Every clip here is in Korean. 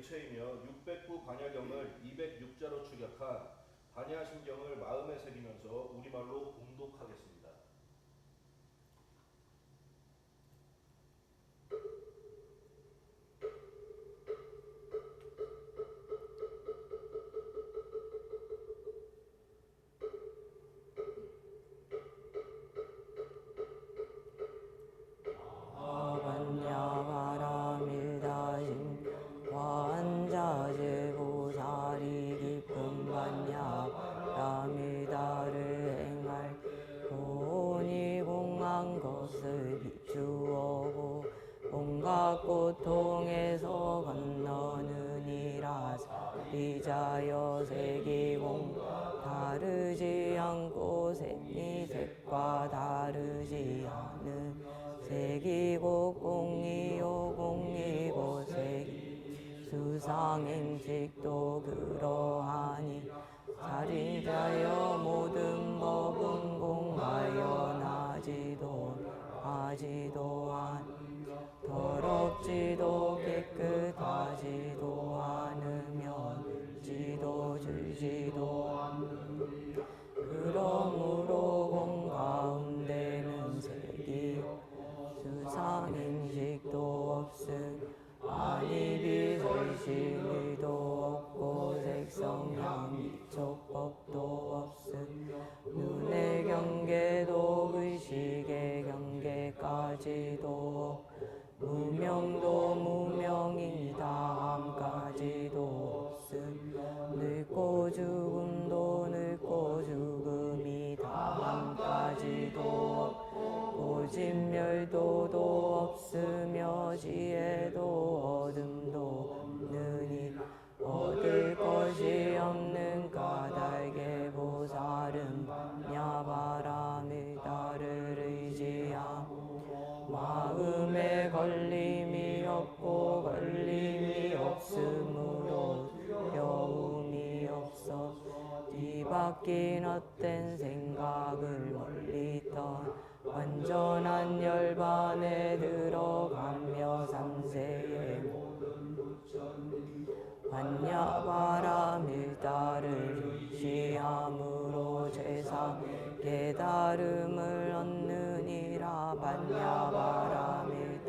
일체이며 609 반야경을 206자로 축약한 반야심경을 마음에 새기면서 우리말로 봉독하겠습니다. 반자제보살이 깊은 반야바라밀다를 행할 본이 공한 것을 비추어고 온갖 고통에서 건너느니라. 사리자여 색이공 다르지 않고 색이 색과 다르지 않은 색이고 공이요 공이고 색이 수상행식도 그러하니 사리자여 모든 법은 공하여 나지도 안 더럽지도 깨끗하지도 않으며 지도 줄지도 않는 그러므로 공 가운데는 색이 수상행식도 없음 아니 비설실도 없고 색성향 이촉법도 없음 눈의 경계도 의식의 경계까지도 무명도 무명이 다함까지도 없음 늙고 죽음도 늙고 죽음이 다함까지도 없고 진멸도도 없으며 지혜도 어둠도 없느니 얻을 것이 없는 까닭의 보살은 반야바라밀다를 의지하고 마음에 걸림이 없고 걸림이 없으므로 두려움이 없어 뒤바뀐 헛된 생각을 멀리 떠 완전한 열반에 들어가며 삼세의 모든 부처님 반야바라밀다를 의지함으로 최상 깨달음을 얻느니라. 반야바라밀다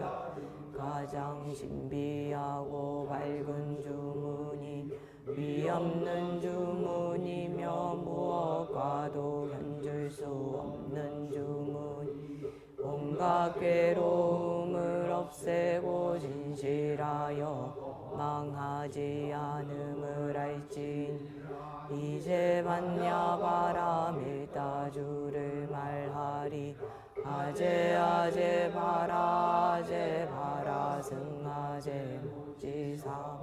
가장 신비하고 밝은 주문이 위없는 주문이며 무엇과도 견줄 수 없는 주문이 온갖 괴로움을 없애고 진실하여 망하지 않음을 알지니 이제 반야바라밀다 주를 말하리. 아제 바라 승아제 모지사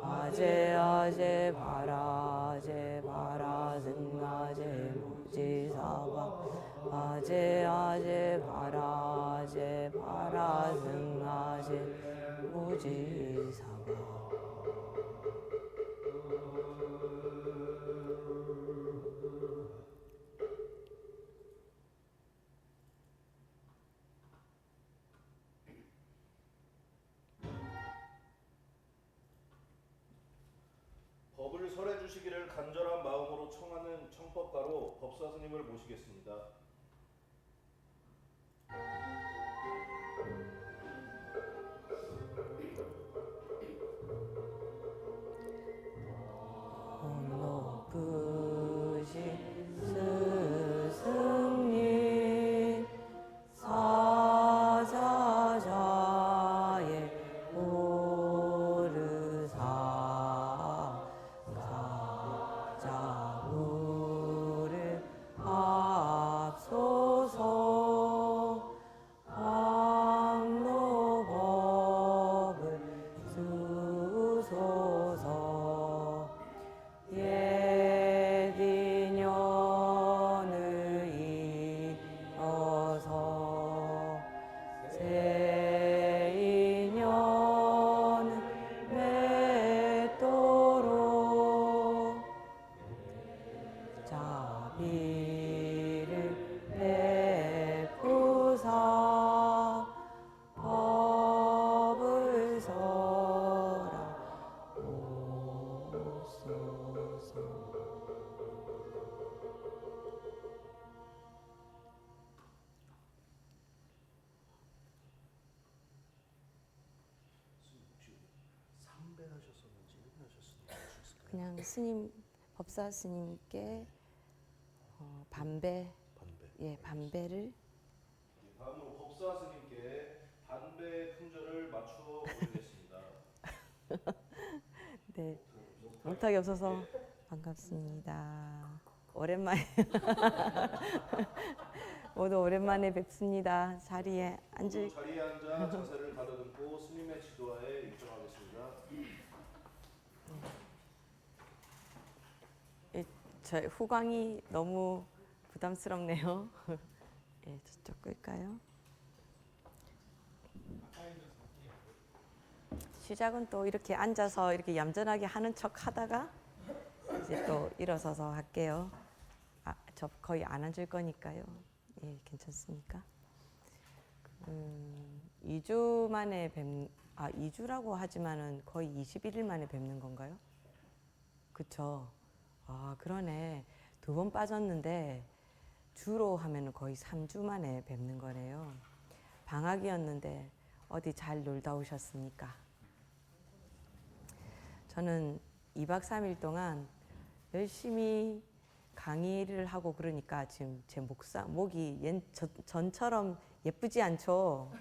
아제 바라 승아제 모지사바 아제 바라 승아제 모지사바. 법을 설해 주시기를 간절한 마음으로 청하는 청법가로 법사 스님을 모시겠습니다. 높으신 스승님 사자자의 오르사 가자우를 앞서서 그냥 스님 법사 스님께 반배 반배를 다음으로 법사 스님께 반배 큰절을 맞추어 보이겠습니다. 네 못하기 없어서 반갑습니다. 오랜만에 모두 오랜만에 뵙습니다. 자리에 앉을 자리에 앉아 자세를 가다듬고 스님의 지도하에 입장하겠습니다. 저 후광이 너무 부담스럽네요. 예, 저쪽 끌까요? 시작은 또 이렇게 앉아서 이렇게 얌전하게 하는 척 하다가 이제 또 일어서서 할게요. 저 거의 안 앉을 거니까요. 예, 괜찮습니까? 2주 만에 2주라고 하지만은 거의 21일 만에 뵙는 건가요? 그쵸? 그러네. 2번 빠졌는데 주로 하면은 거의 3주 만에 뵙는 거네요. 방학이었는데 어디 잘 놀다 오셨습니까? 저는 2박 3일 동안 열심히 강의를 하고 그러니까 지금 제 목이 전처럼 예쁘지 않죠?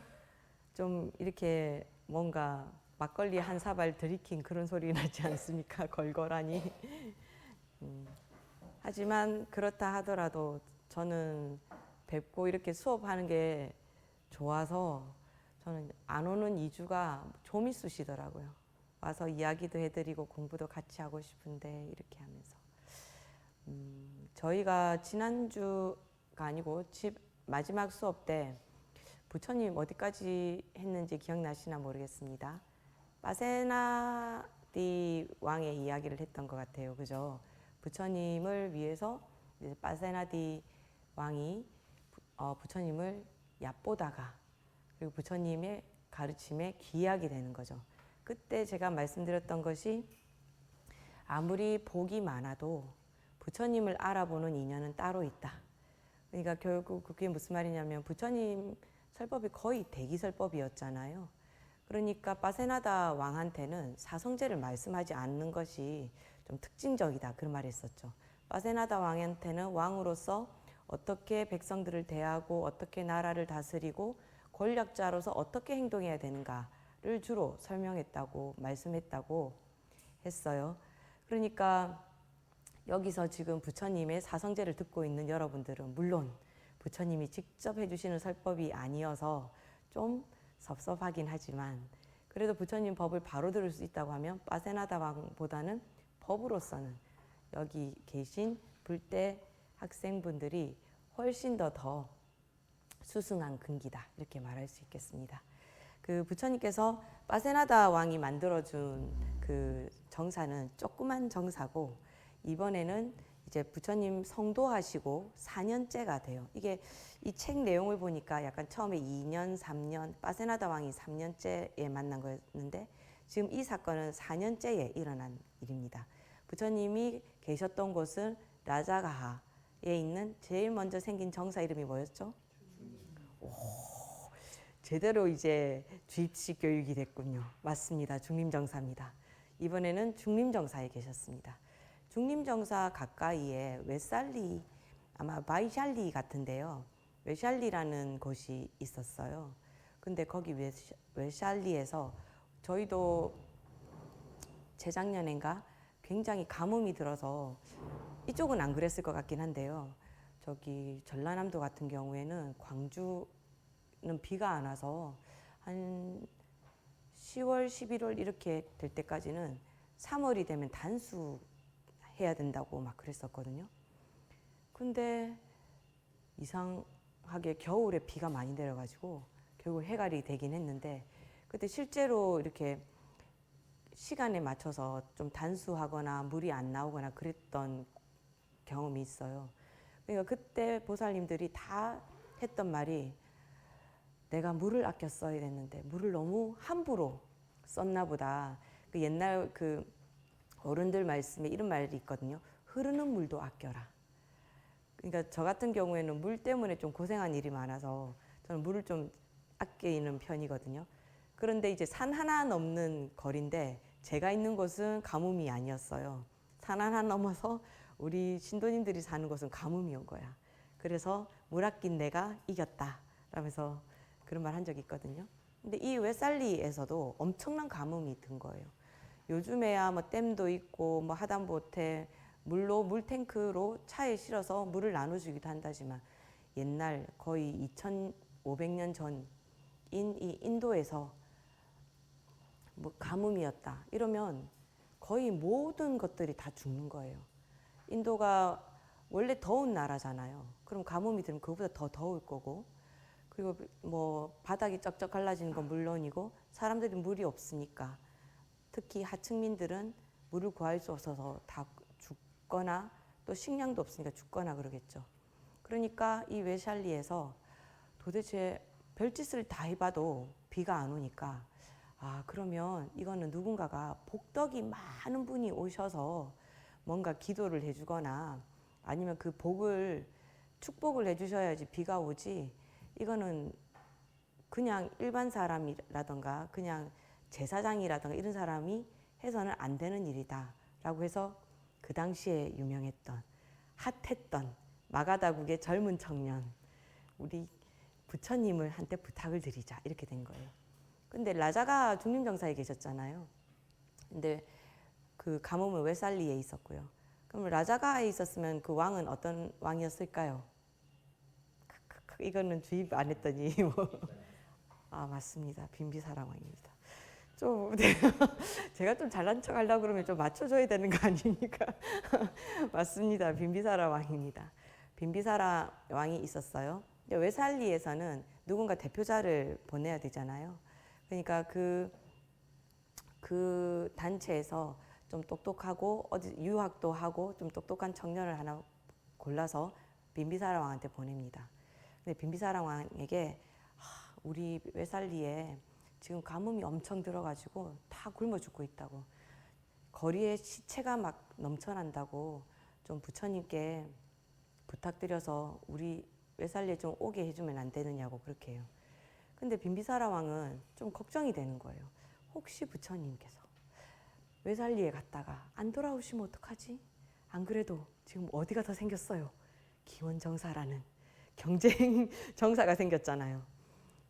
좀 이렇게 뭔가 막걸리 한 사발 들이킨 그런 소리 나지 않습니까? 걸걸하니. 하지만 그렇다 하더라도 저는 뵙고 이렇게 수업하는 게 좋아서 저는 안 오는 2주가 좀 있으시더라고요. 와서 이야기도 해드리고 공부도 같이 하고 싶은데 이렇게 하면서 저희가 지난주가 아니고 마지막 수업 때 부처님 어디까지 했는지 기억나시나 모르겠습니다. 빠세나디 왕의 이야기를 했던 것 같아요. 그죠? 부처님을 위해서 이제 빠세나디 왕이 부처님을 얕보다가 그리고 부처님의 가르침에 귀하게 되는 거죠. 그때 제가 말씀드렸던 것이 아무리 복이 많아도 부처님을 알아보는 인연은 따로 있다. 그러니까 결국 그게 무슨 말이냐면 부처님 설법이 거의 대기설법이었잖아요. 그러니까 빠세나다 왕한테는 사성제를 말씀하지 않는 것이 좀 특징적이다. 그런 말을 했었죠. 빠세나다 왕한테는 왕으로서 어떻게 백성들을 대하고 어떻게 나라를 다스리고 권력자로서 어떻게 행동해야 되는가를 주로 설명했다고 말씀했다고 했어요. 그러니까 여기서 지금 부처님의 사성제를 듣고 있는 여러분들은 물론 부처님이 직접 해주시는 설법이 아니어서 좀 섭섭하긴 하지만 그래도 부처님 법을 바로 들을 수 있다고 하면 빠세나다 왕보다는 법으로서는 여기 계신 불대 학생분들이 훨씬 더 수승한 근기다 이렇게 말할 수 있겠습니다. 그 부처님께서 빠세나다 왕이 만들어준 그 정사는 조그만 정사고 이번에는 이제 부처님 성도하시고 4년째가 돼요. 이게 이 책 내용을 보니까 약간 처음에 2년, 3년, 빠세나다 왕이 3년째에 만난 거였는데 지금 이 사건은 4년째에 일어난 일입니다. 부처님이 계셨던 곳은 라자가하에 있는 제일 먼저 생긴 정사 이름이 뭐였죠? 제대로 이제 주입식 교육이 됐군요. 맞습니다. 중림정사입니다. 이번에는 중림정사에 계셨습니다. 중림정사 가까이에 웨살리, 아마 바이샬리 같은데요. 웨샬리라는 곳이 있었어요. 근데 거기 웨샬리에서 저희도 재작년인가 굉장히 가뭄이 들어서 이쪽은 안 그랬을 것 같긴 한데요. 저기 전라남도 같은 경우에는 광주는 비가 안 와서 한 10월, 11월 이렇게 될 때까지는 3월이 되면 단수해야 된다고 막 그랬었거든요. 근데 이상하게 겨울에 비가 많이 내려가지고 결국 해갈이 되긴 했는데 그때 실제로 이렇게 시간에 맞춰서 좀 단수하거나 물이 안 나오거나 그랬던 경험이 있어요. 그러니까 그때 보살님들이 다 했던 말이 내가 물을 아껴 써야 됐는데 물을 너무 함부로 썼나 보다. 그 옛날 그 어른들 말씀에 이런 말이 있거든요. 흐르는 물도 아껴라. 그러니까 저 같은 경우에는 물 때문에 좀 고생한 일이 많아서 저는 물을 좀 아끼는 편이거든요. 그런데 이제 산 하나 넘는 거리인데 제가 있는 곳은 가뭄이 아니었어요. 산 하나 넘어서 우리 신도님들이 사는 곳은 가뭄이 온 거야. 그래서 물 아낀 내가 이겼다 라면서 그런 말 한 적이 있거든요. 근데 이 웨살리에서도 엄청난 가뭄이 든 거예요. 요즘에야 뭐 댐도 있고 뭐 하다못해 물 탱크로 차에 실어서 물을 나눠주기도 한다지만 옛날 거의 2500년 전인 이 인도에서 뭐 가뭄이었다 이러면 거의 모든 것들이 다 죽는 거예요. 인도가 원래 더운 나라잖아요. 그럼 가뭄이 들면 그거보다 더 더울 거고, 그리고 뭐 바닥이 쩍쩍 갈라지는 건 물론이고 사람들이 물이 없으니까 특히 하층민들은 물을 구할 수 없어서 다 죽거나 또 식량도 없으니까 죽거나 그러겠죠. 그러니까 이 웨샬리에서 도대체 별짓을 다 해봐도 비가 안 오니까 아 그러면 이거는 누군가가 복덕이 많은 분이 오셔서 뭔가 기도를 해주거나 아니면 그 복을 축복을 해주셔야지 비가 오지, 이거는 그냥 일반 사람이라던가 그냥 제사장이라던가 이런 사람이 해서는 안 되는 일이다 라고 해서 그 당시에 유명했던 핫했던 마가다국의 젊은 청년, 우리 부처님을 한테 부탁을 드리자 이렇게 된 거예요. 근데 라자가 중림정사에 계셨잖아요. 근데 그 가뭄은 웨살리에 있었고요. 그럼 라자가에 있었으면 그 왕은 어떤 왕이었을까요? 이거는 주입 안 했더니 뭐. 아 맞습니다. 빈비사라 왕입니다. 좀 제가 좀 잘난 척 하려고 그러면 좀 맞춰줘야 되는 거 아닙니까? 맞습니다. 빈비사라 왕입니다. 빈비사라 왕이 있었어요. 근데 웨살리에서는 누군가 대표자를 보내야 되잖아요. 그러니까 그 단체에서 좀 똑똑하고 어디 유학도 하고 좀 똑똑한 청년을 하나 골라서 빈비사라 왕한테 보냅니다. 근데 빈비사라 왕에게 우리 웨살리에 지금 가뭄이 엄청 들어가지고 다 굶어 죽고 있다고, 거리에 시체가 막 넘쳐난다고 좀 부처님께 부탁드려서 우리 웨살리에 좀 오게 해주면 안 되느냐고 그렇게 해요. 근데 빈비사라 왕은 좀 걱정이 되는 거예요. 혹시 부처님께서 웨살리에 갔다가 안 돌아오시면 어떡하지? 안 그래도 지금 어디가 더 생겼어요? 기원정사라는 경쟁 정사가 생겼잖아요.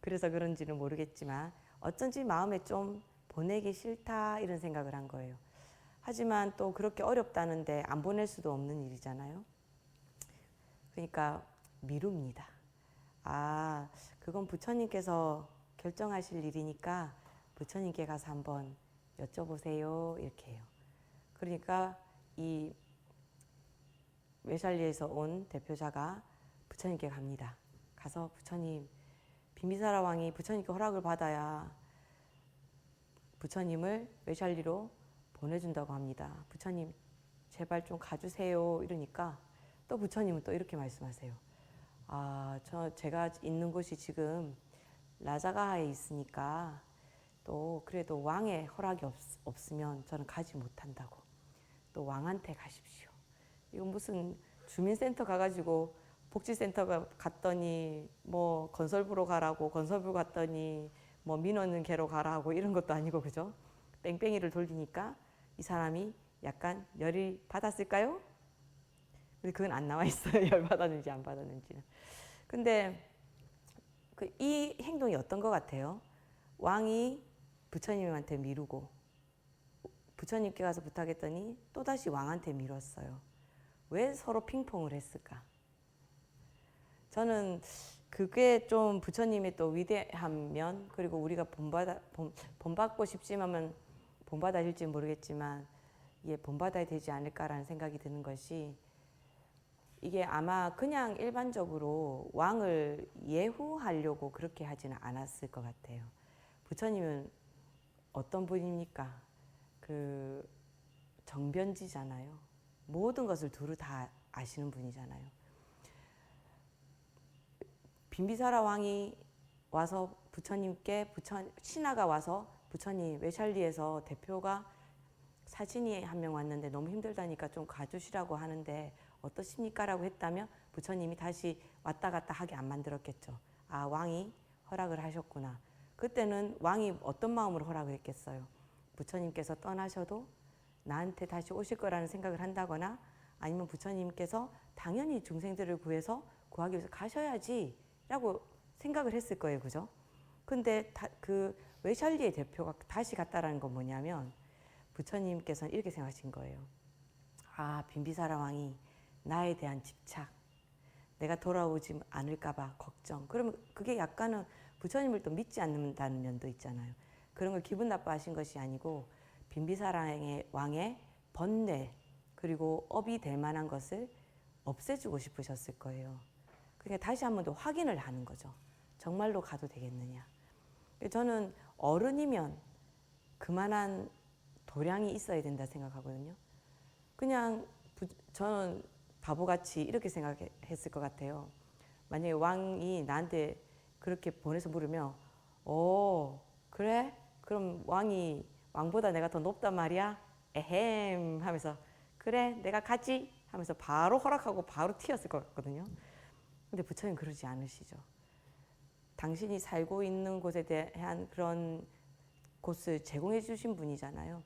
그래서 그런지는 모르겠지만 어쩐지 마음에 좀 보내기 싫다 이런 생각을 한 거예요. 하지만 또 그렇게 어렵다는데 안 보낼 수도 없는 일이잖아요. 그러니까 미룹니다. 아, 그건 부처님께서 결정하실 일이니까 부처님께 가서 한번 여쭤보세요 이렇게 해요. 그러니까 이 웨샬리에서 온 대표자가 부처님께 갑니다. 가서 부처님, 빈비사라 왕이 부처님께 허락을 받아야 부처님을 웨샬리로 보내준다고 합니다. 부처님 제발 좀 가주세요 이러니까 또 부처님은 또 이렇게 말씀하세요. 아, 제가 있는 곳이 지금 라자가하에 있으니까 또 그래도 왕의 허락이 없으면 저는 가지 못한다고. 또 왕한테 가십시오. 이건 무슨 주민센터 가가지고 복지센터 갔더니 뭐 건설부로 가라고, 건설부 갔더니 뭐 민원계로 가라고 이런 것도 아니고 그죠? 뺑뺑이를 돌리니까 이 사람이 약간 열이 받았을까요? 근데 그건 안 나와 있어요. 열 받았는지 안 받았는지는. 근데 이 행동이 어떤 것 같아요? 왕이 부처님한테 미루고 부처님께 가서 부탁했더니 또다시 왕한테 미뤘어요. 왜 서로 핑퐁을 했을까? 저는 그게 좀 부처님의 또 위대한 면, 그리고 우리가 본받고 싶지만 본받아질지 모르겠지만 이게 본받아야 되지 않을까라는 생각이 드는 것이, 이게 아마 그냥 일반적으로 왕을 예후하려고 그렇게 하지는 않았을 것 같아요. 부처님은 어떤 분입니까? 그 정변지잖아요. 모든 것을 두루 다 아시는 분이잖아요. 빈비사라 왕이 와서 부처님께 신하가 와서 부처님 웨샬리에서 대표가 사진이 한 명 왔는데 너무 힘들다니까 좀 가주시라고 하는데 어떠십니까? 라고 했다면 부처님이 다시 왔다 갔다 하게 안 만들었겠죠. 아, 왕이 허락을 하셨구나. 그때는 왕이 어떤 마음으로 허락을 했겠어요. 부처님께서 떠나셔도 나한테 다시 오실 거라는 생각을 한다거나 아니면 부처님께서 당연히 중생들을 구하기 위해서 가셔야지 라고 생각을 했을 거예요. 그죠? 근데 그 외샬리의 대표가 다시 갔다라는 건 뭐냐면 부처님께서는 이렇게 생각하신 거예요. 아, 빈비사라 왕이 나에 대한 집착, 내가 돌아오지 않을까봐 걱정. 그러면 그게 약간은 부처님을 또 믿지 않는다는 면도 있잖아요. 그런 걸 기분 나빠하신 것이 아니고 빈비사라 왕의 번뇌 그리고 업이 될 만한 것을 없애주고 싶으셨을 거예요. 그러니까 다시 한 번 더 확인을 하는 거죠. 정말로 가도 되겠느냐. 저는 어른이면 그만한 도량이 있어야 된다 생각하거든요. 그냥 저는 바보같이 이렇게 생각했을 것 같아요. 만약에 왕이 나한테 그렇게 보내서 물으면 그래? 그럼 왕보다 내가 더 높단 말이야? 에헴 하면서 그래 내가 가지 하면서 바로 허락하고 바로 튀었을 것 같거든요. 근데 부처님 그러지 않으시죠. 당신이 살고 있는 곳에 대한 그런 곳을 제공해 주신 분이잖아요.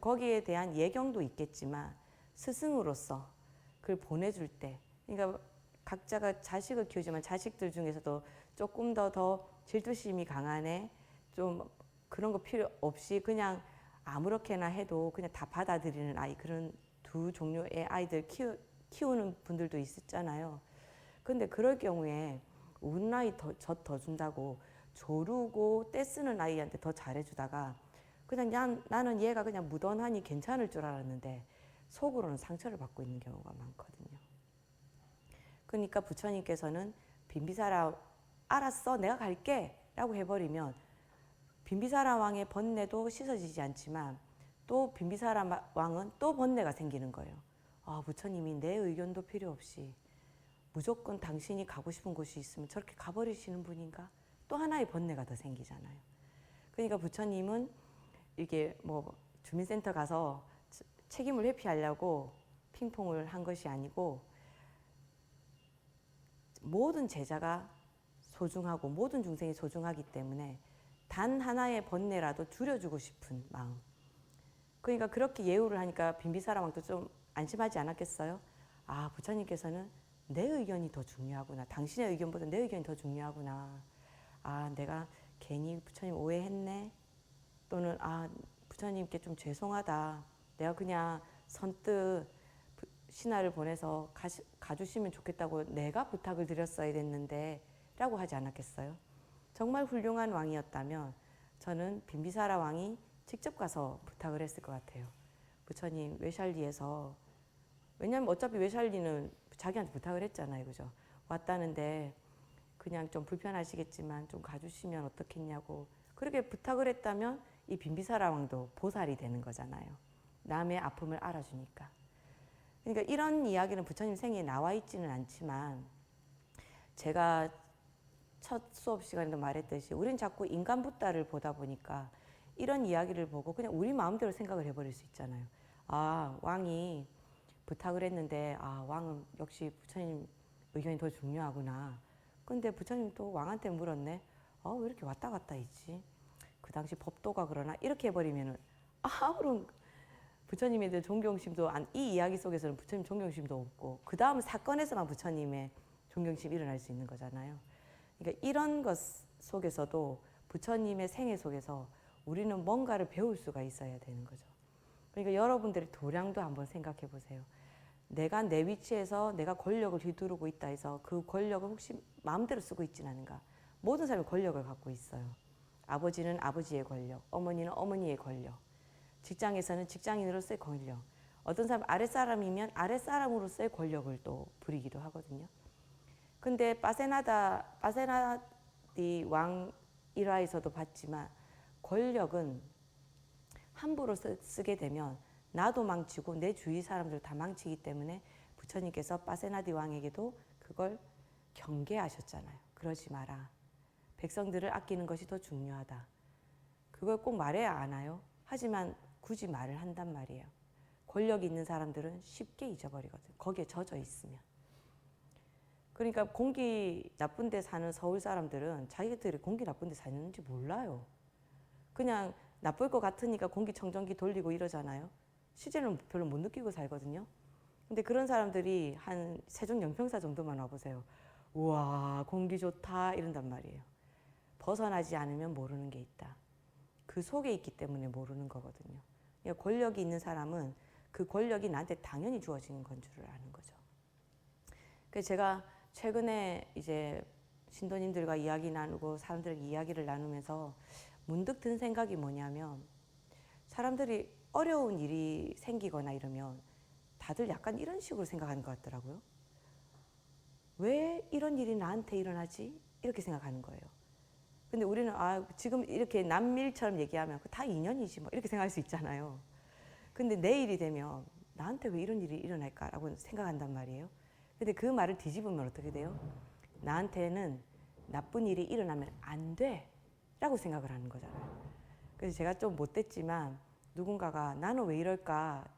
거기에 대한 예경도 있겠지만 스승으로서 그걸 보내줄 때, 그러니까 각자가 자식을 키우지만 자식들 중에서도 조금 더 질투심이 강한 애, 좀 그런 거 필요 없이 그냥 아무렇게나 해도 그냥 다 받아들이는 아이, 그런 두 종류의 아이들 키우는 분들도 있었잖아요. 근데 그럴 경우에 우는 아이 더 준다고 조르고 떼쓰는 아이한테 더 잘해주다가 그냥 나는 얘가 그냥 무던하니 괜찮을 줄 알았는데 속으로는 상처를 받고 있는 경우가 많거든요. 그러니까 부처님께서는 빈비사라 알았어 내가 갈게 라고 해버리면 빈비사라 왕의 번뇌도 씻어지지 않지만 또 빈비사라 왕은 또 번뇌가 생기는 거예요. 아, 부처님이 내 의견도 필요 없이 무조건 당신이 가고 싶은 곳이 있으면 저렇게 가버리시는 분인가? 또 하나의 번뇌가 더 생기잖아요. 그러니까 부처님은 이게 뭐 주민센터 가서 책임을 회피하려고 핑퐁을 한 것이 아니고 모든 제자가 소중하고 모든 중생이 소중하기 때문에 단 하나의 번뇌라도 줄여주고 싶은 마음. 그러니까 그렇게 예우를 하니까 빈비사라 왕도 좀 안심하지 않았겠어요? 아, 부처님께서는 내 의견이 더 중요하구나. 당신의 의견보다 내 의견이 더 중요하구나. 아, 내가 괜히 부처님 오해했네. 또는 아, 부처님께 좀 죄송하다. 내가 그냥 선뜻 신하를 보내서 가주시면 좋겠다고 내가 부탁을 드렸어야 됐는데 라고 하지 않았겠어요? 정말 훌륭한 왕이었다면 저는 빈비사라 왕이 직접 가서 부탁을 했을 것 같아요. 부처님 외샬리에서, 왜냐하면 어차피 외샬리는 자기한테 부탁을 했잖아요. 그죠? 왔다는데 그냥 좀 불편하시겠지만 좀 가주시면 어떻겠냐고 그렇게 부탁을 했다면 이 빈비사라 왕도 보살이 되는 거잖아요. 남의 아픔을 알아주니까. 그러니까 이런 이야기는 부처님 생애에 나와 있지는 않지만 제가 첫 수업 시간에도 말했듯이 우린 자꾸 인간 붓다를 보다 보니까 이런 이야기를 보고 그냥 우리 마음대로 생각을 해버릴 수 있잖아요. 아, 왕이 부탁을 했는데 아, 왕은 역시 부처님 의견이 더 중요하구나. 근데 부처님 또 왕한테 물었네. 왜 이렇게 왔다 갔다 있지? 그 당시 법도가 그러나? 이렇게 해버리면은 아무런 부처님에 대한 존경심도 이 이야기 속에서는 부처님 존경심도 없고 그 다음 사건에서만 부처님의 존경심이 일어날 수 있는 거잖아요. 그러니까 이런 것 속에서도 부처님의 생애 속에서 우리는 뭔가를 배울 수가 있어야 되는 거죠. 그러니까 여러분들의 도량도 한번 생각해 보세요. 내가 내 위치에서 내가 권력을 휘두르고 있다 해서 그 권력을 혹시 마음대로 쓰고 있지는 않은가? 모든 사람이 권력을 갖고 있어요. 아버지는 아버지의 권력, 어머니는 어머니의 권력, 직장에서는 직장인으로서의 권력, 어떤 사람 아랫사람이면 아랫사람으로서의 권력을 또 부리기도 하거든요. 근데 빠세나디 왕 일화에서도 봤지만 권력은 함부로 쓰게 되면 나도 망치고 내 주위 사람들 다 망치기 때문에 부처님께서 빠세나디 왕에게도 그걸 경계하셨잖아요. 그러지 마라. 백성들을 아끼는 것이 더 중요하다. 그걸 꼭 말해야 아나요? 하지만 굳이 말을 한단 말이에요. 권력이 있는 사람들은 쉽게 잊어버리거든. 거기에 젖어 있으면. 그러니까 공기 나쁜 데 사는 서울 사람들은 자기들이 공기 나쁜 데 사는지 몰라요. 그냥 나쁠 것 같으니까 공기청정기 돌리고 이러잖아요. 시제는 별로 못 느끼고 살거든요. 근데 그런 사람들이 한 세종 영평사 정도만 와보세요. 우와, 공기 좋다 이런단 말이에요. 벗어나지 않으면 모르는 게 있다. 그 속에 있기 때문에 모르는 거거든요. 그러니까 권력이 있는 사람은 그 권력이 나한테 당연히 주어지는 건 줄을 아는 거죠. 그래서 제가 최근에 이제 신도님들과 이야기 나누고 사람들에게 이야기를 나누면서 문득 든 생각이 뭐냐면, 사람들이 어려운 일이 생기거나 이러면 다들 약간 이런 식으로 생각하는 것 같더라고요. 왜 이런 일이 나한테 일어나지? 이렇게 생각하는 거예요. 근데 우리는 지금 이렇게 남일처럼 얘기하면 다 인연이지 뭐 이렇게 생각할 수 있잖아요. 근데 내일이 되면 나한테 왜 이런 일이 일어날까라고 생각한단 말이에요. 근데 그 말을 뒤집으면 어떻게 돼요? 나한테는 나쁜 일이 일어나면 안 돼 라고 생각을 하는 거잖아요. 그래서 제가 좀 못됐지만 누군가가 나는 왜 이럴까?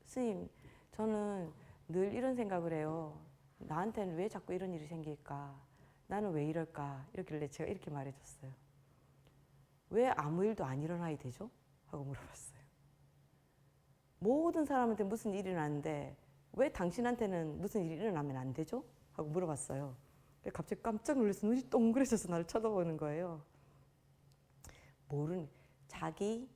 스님, 저는 늘 이런 생각을 해요. 나한테는 왜 자꾸 이런 일이 생길까? 나는 왜 이럴까? 이렇길래 제가 이렇게 말해줬어요. 왜 아무 일도 안 일어나야 되죠? 하고 물어봤어요. 모든 사람한테 무슨 일이 일어나는데 왜 당신한테는 무슨 일이 일어나면 안 되죠? 하고 물어봤어요. 갑자기 깜짝 놀라서 눈이 동그래져서 나를 쳐다보는 거예요. 자기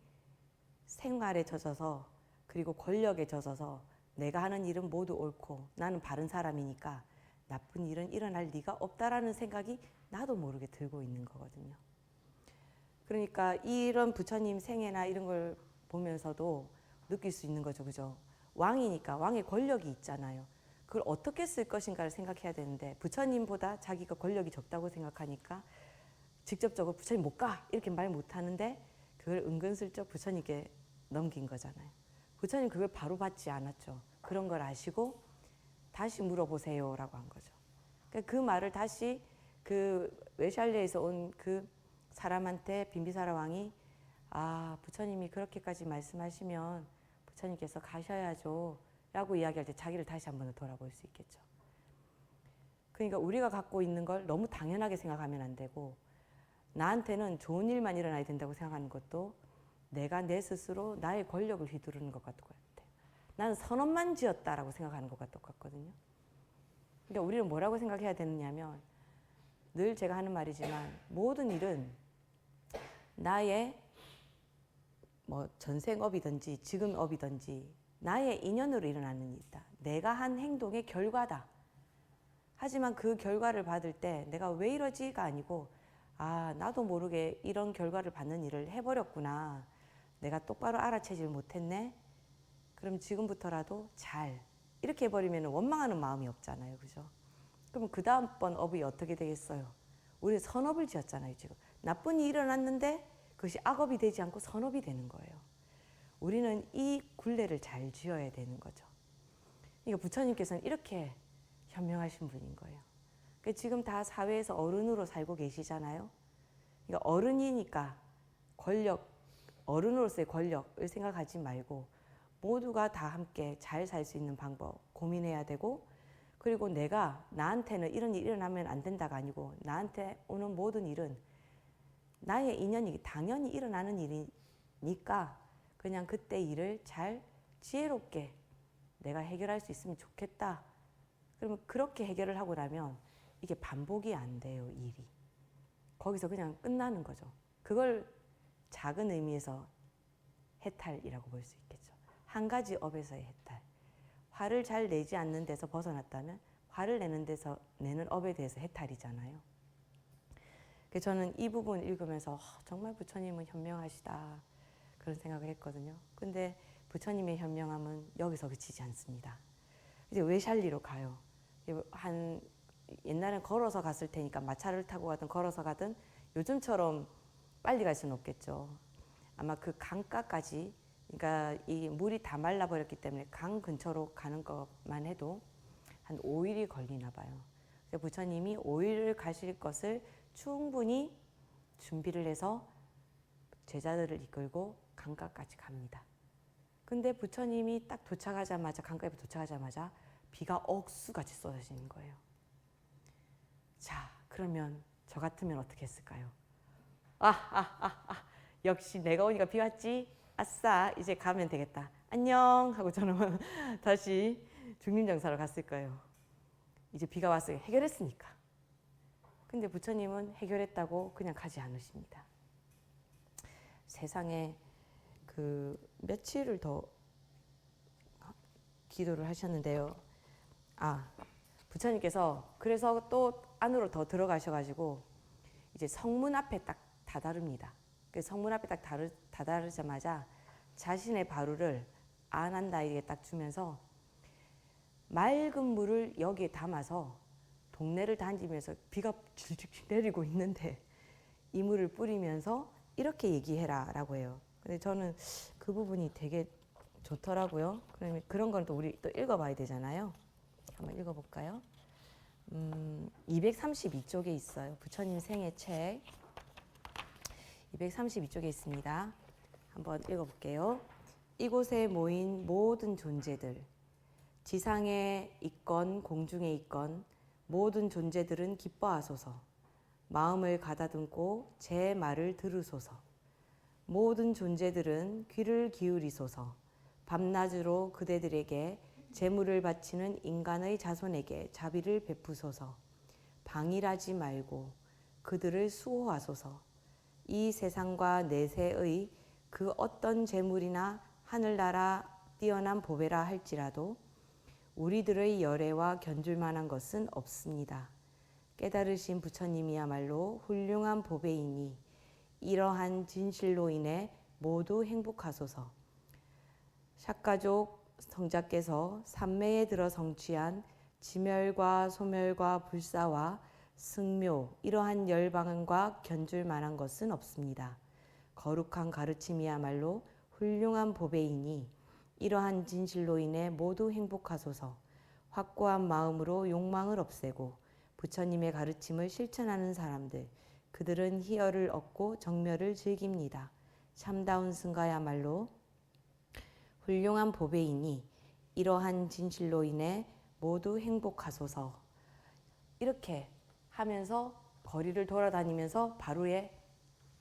생활에 젖어서 그리고 권력에 젖어서 내가 하는 일은 모두 옳고 나는 바른 사람이니까 나쁜 일은 일어날 리가 없다라는 생각이 나도 모르게 들고 있는 거거든요. 그러니까 이런 부처님 생애나 이런 걸 보면서도 느낄 수 있는 거죠. 그죠? 왕이니까 왕의 권력이 있잖아요. 그걸 어떻게 쓸 것인가를 생각해야 되는데 부처님보다 자기가 권력이 적다고 생각하니까 직접적으로 부처님 못 가 이렇게 말 못하는데 그걸 은근슬쩍 부처님께 넘긴 거잖아요. 부처님 그걸 바로 받지 않았죠. 그런 걸 아시고 다시 물어보세요 라고 한 거죠. 그러니까 그 말을 다시 그 외샬레에서 온 그 사람한테 빈비사라 왕이 부처님이 그렇게까지 말씀하시면 부처님께서 가셔야죠 라고 이야기할 때 자기를 다시 한번 돌아볼 수 있겠죠. 그러니까 우리가 갖고 있는 걸 너무 당연하게 생각하면 안 되고 나한테는 좋은 일만 일어나야 된다고 생각하는 것도 내가 내 스스로 나의 권력을 휘두르는 것 같아요. 나는 선업만 지었다라고 생각하는 것과 똑같거든요. 그러니까 우리는 뭐라고 생각해야 되느냐면 늘 제가 하는 말이지만 모든 일은 나의 뭐 전생업이든지 지금업이든지 나의 인연으로 일어나는 일이다. 내가 한 행동의 결과다. 하지만 그 결과를 받을 때 내가 왜 이러지가 아니고 나도 모르게 이런 결과를 받는 일을 해버렸구나. 내가 똑바로 알아채질 못했네. 그럼 지금부터라도 이렇게 해버리면 원망하는 마음이 없잖아요. 그죠? 그럼 그 다음번 업이 어떻게 되겠어요? 우리 선업을 지었잖아요. 지금 나쁜 일이 일어났는데 그것이 악업이 되지 않고 선업이 되는 거예요. 우리는 이 굴레를 잘 지어야 되는 거죠. 그러니까 부처님께서는 이렇게 현명하신 분인 거예요. 그러니까 지금 다 사회에서 어른으로 살고 계시잖아요. 그러니까 어른이니까 어른으로서의 권력을 생각하지 말고 모두가 다 함께 잘 살 수 있는 방법 고민해야 되고, 그리고 나한테는 이런 일이 일어나면 안 된다가 아니고 나한테 오는 모든 일은 나의 인연이 당연히 일어나는 일이니까 그냥 그때 일을 잘 지혜롭게 내가 해결할 수 있으면 좋겠다. 그러면 그렇게 해결을 하고 나면 이게 반복이 안 돼요, 일이. 거기서 그냥 끝나는 거죠. 그걸 작은 의미에서 해탈이라고 볼 수 있겠죠. 한 가지 업에서의 해탈. 화를 잘 내지 않는 데서 벗어났다면 화를 내는 업에 대해서 해탈이잖아요. 그래서 저는 이 부분 읽으면서 정말 부처님은 현명하시다 그런 생각을 했거든요. 근데 부처님의 현명함은 여기서 그치지 않습니다. 이제 외샬리로 가요. 옛날엔 걸어서 갔을 테니까 마차를 타고 가든 걸어서 가든 요즘처럼 빨리 갈 수는 없겠죠. 아마 그 강가까지, 그러니까 이 물이 다 말라버렸기 때문에 강 근처로 가는 것만 해도 한 5일이 걸리나 봐요. 그래서 부처님이 5일을 가실 것을 충분히 준비를 해서 제자들을 이끌고 강가까지 갑니다. 근데 부처님이 딱 강가에 도착하자마자 비가 억수같이 쏟아지는 거예요. 자, 그러면 저 같으면 어떻게 했을까요? 역시 내가 오니까 비 왔지? 아싸 이제 가면 되겠다. 안녕 하고 저는 다시 중림정사로 갔을 거예요. 이제 비가 왔어요. 해결했으니까. 근데 부처님은 해결했다고 그냥 가지 않으십니다. 세상에 그 며칠을 더 기도를 하셨는데요. 부처님께서 그래서 또 안으로 더 들어가셔가지고 이제 성문 앞에 딱 다다릅니다. 그 성문 앞에 딱 다다르자마자 자신의 바루를 아난다에게 딱 주면서 맑은 물을 여기에 담아서 동네를 다니면서 비가 줄줄 내리고 있는데 이 물을 뿌리면서 이렇게 얘기해라 라고 해요. 근데 저는 그 부분이 되게 좋더라고요. 그러면 그런 건 또 우리 또 읽어봐야 되잖아요. 한번 읽어볼까요? 232쪽에 있어요. 부처님 생애 책 232쪽에 있습니다. 한번 읽어볼게요. 이곳에 모인 모든 존재들, 지상에 있건 공중에 있건 모든 존재들은 기뻐하소서. 마음을 가다듬고 제 말을 들으소서. 모든 존재들은 귀를 기울이소서. 밤낮으로 그대들에게 제물을 바치는 인간의 자손에게 자비를 베푸소서. 방일하지 말고 그들을 수호하소서. 이 세상과 내세의 그 어떤 재물이나 하늘나라 뛰어난 보배라 할지라도 우리들의 열애와 견줄 만한 것은 없습니다. 깨달으신 부처님이야말로 훌륭한 보배이니 이러한 진실로 인해 모두 행복하소서. 샥가족 성자께서 삼매에 들어 성취한 지멸과 소멸과 불사와 승묘 이러한 열방과 견줄 만한 것은 없습니다. 거룩한 가르침이야말로 훌륭한 보배이니 이러한 진실로 인해 모두 행복하소서. 확고한 마음으로 욕망을 없애고 부처님의 가르침을 실천하는 사람들, 그들은 희열을 얻고 정멸을 즐깁니다. 참다운 승가야말로 훌륭한 보배이니 이러한 진실로 인해 모두 행복하소서. 이렇게 하면서 거리를 돌아다니면서 바로에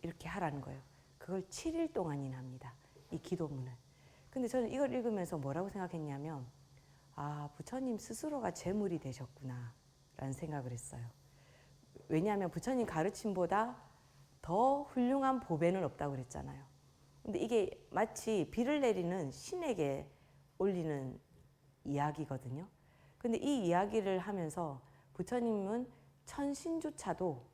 이렇게 하라는 거예요. 그걸 7일 동안이나 합니다. 이 기도문을. 근데 저는 이걸 읽으면서 뭐라고 생각했냐면 부처님 스스로가 제물이 되셨구나 라는 생각을 했어요. 왜냐하면 부처님 가르침보다 더 훌륭한 보배는 없다고 그랬잖아요. 근데 이게 마치 비를 내리는 신에게 올리는 이야기거든요. 근데 이 이야기를 하면서 부처님은 천신조차도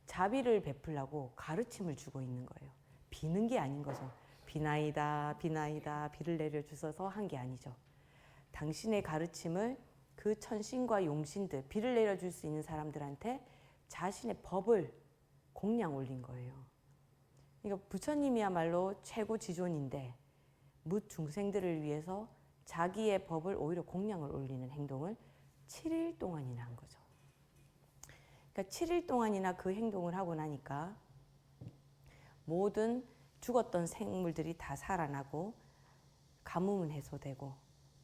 자비를 베풀라고 가르침을 주고 있는 거예요. 비는 게 아닌 거죠. 비나이다 비나이다 비를 내려주셔서 한 게 아니죠. 당신의 가르침을 그 천신과 용신들, 비를 내려줄 수 있는 사람들한테 자신의 법을 공양 올린 거예요. 그러니까 부처님이야말로 최고 지존인데 뭇 중생들을 위해서 자기의 법을 오히려 공양을 올리는 행동을 7일 동안이나 한 거죠. 그러니까 7일 동안이나 그 행동을 하고 나니까 모든 죽었던 생물들이 다 살아나고 가뭄은 해소되고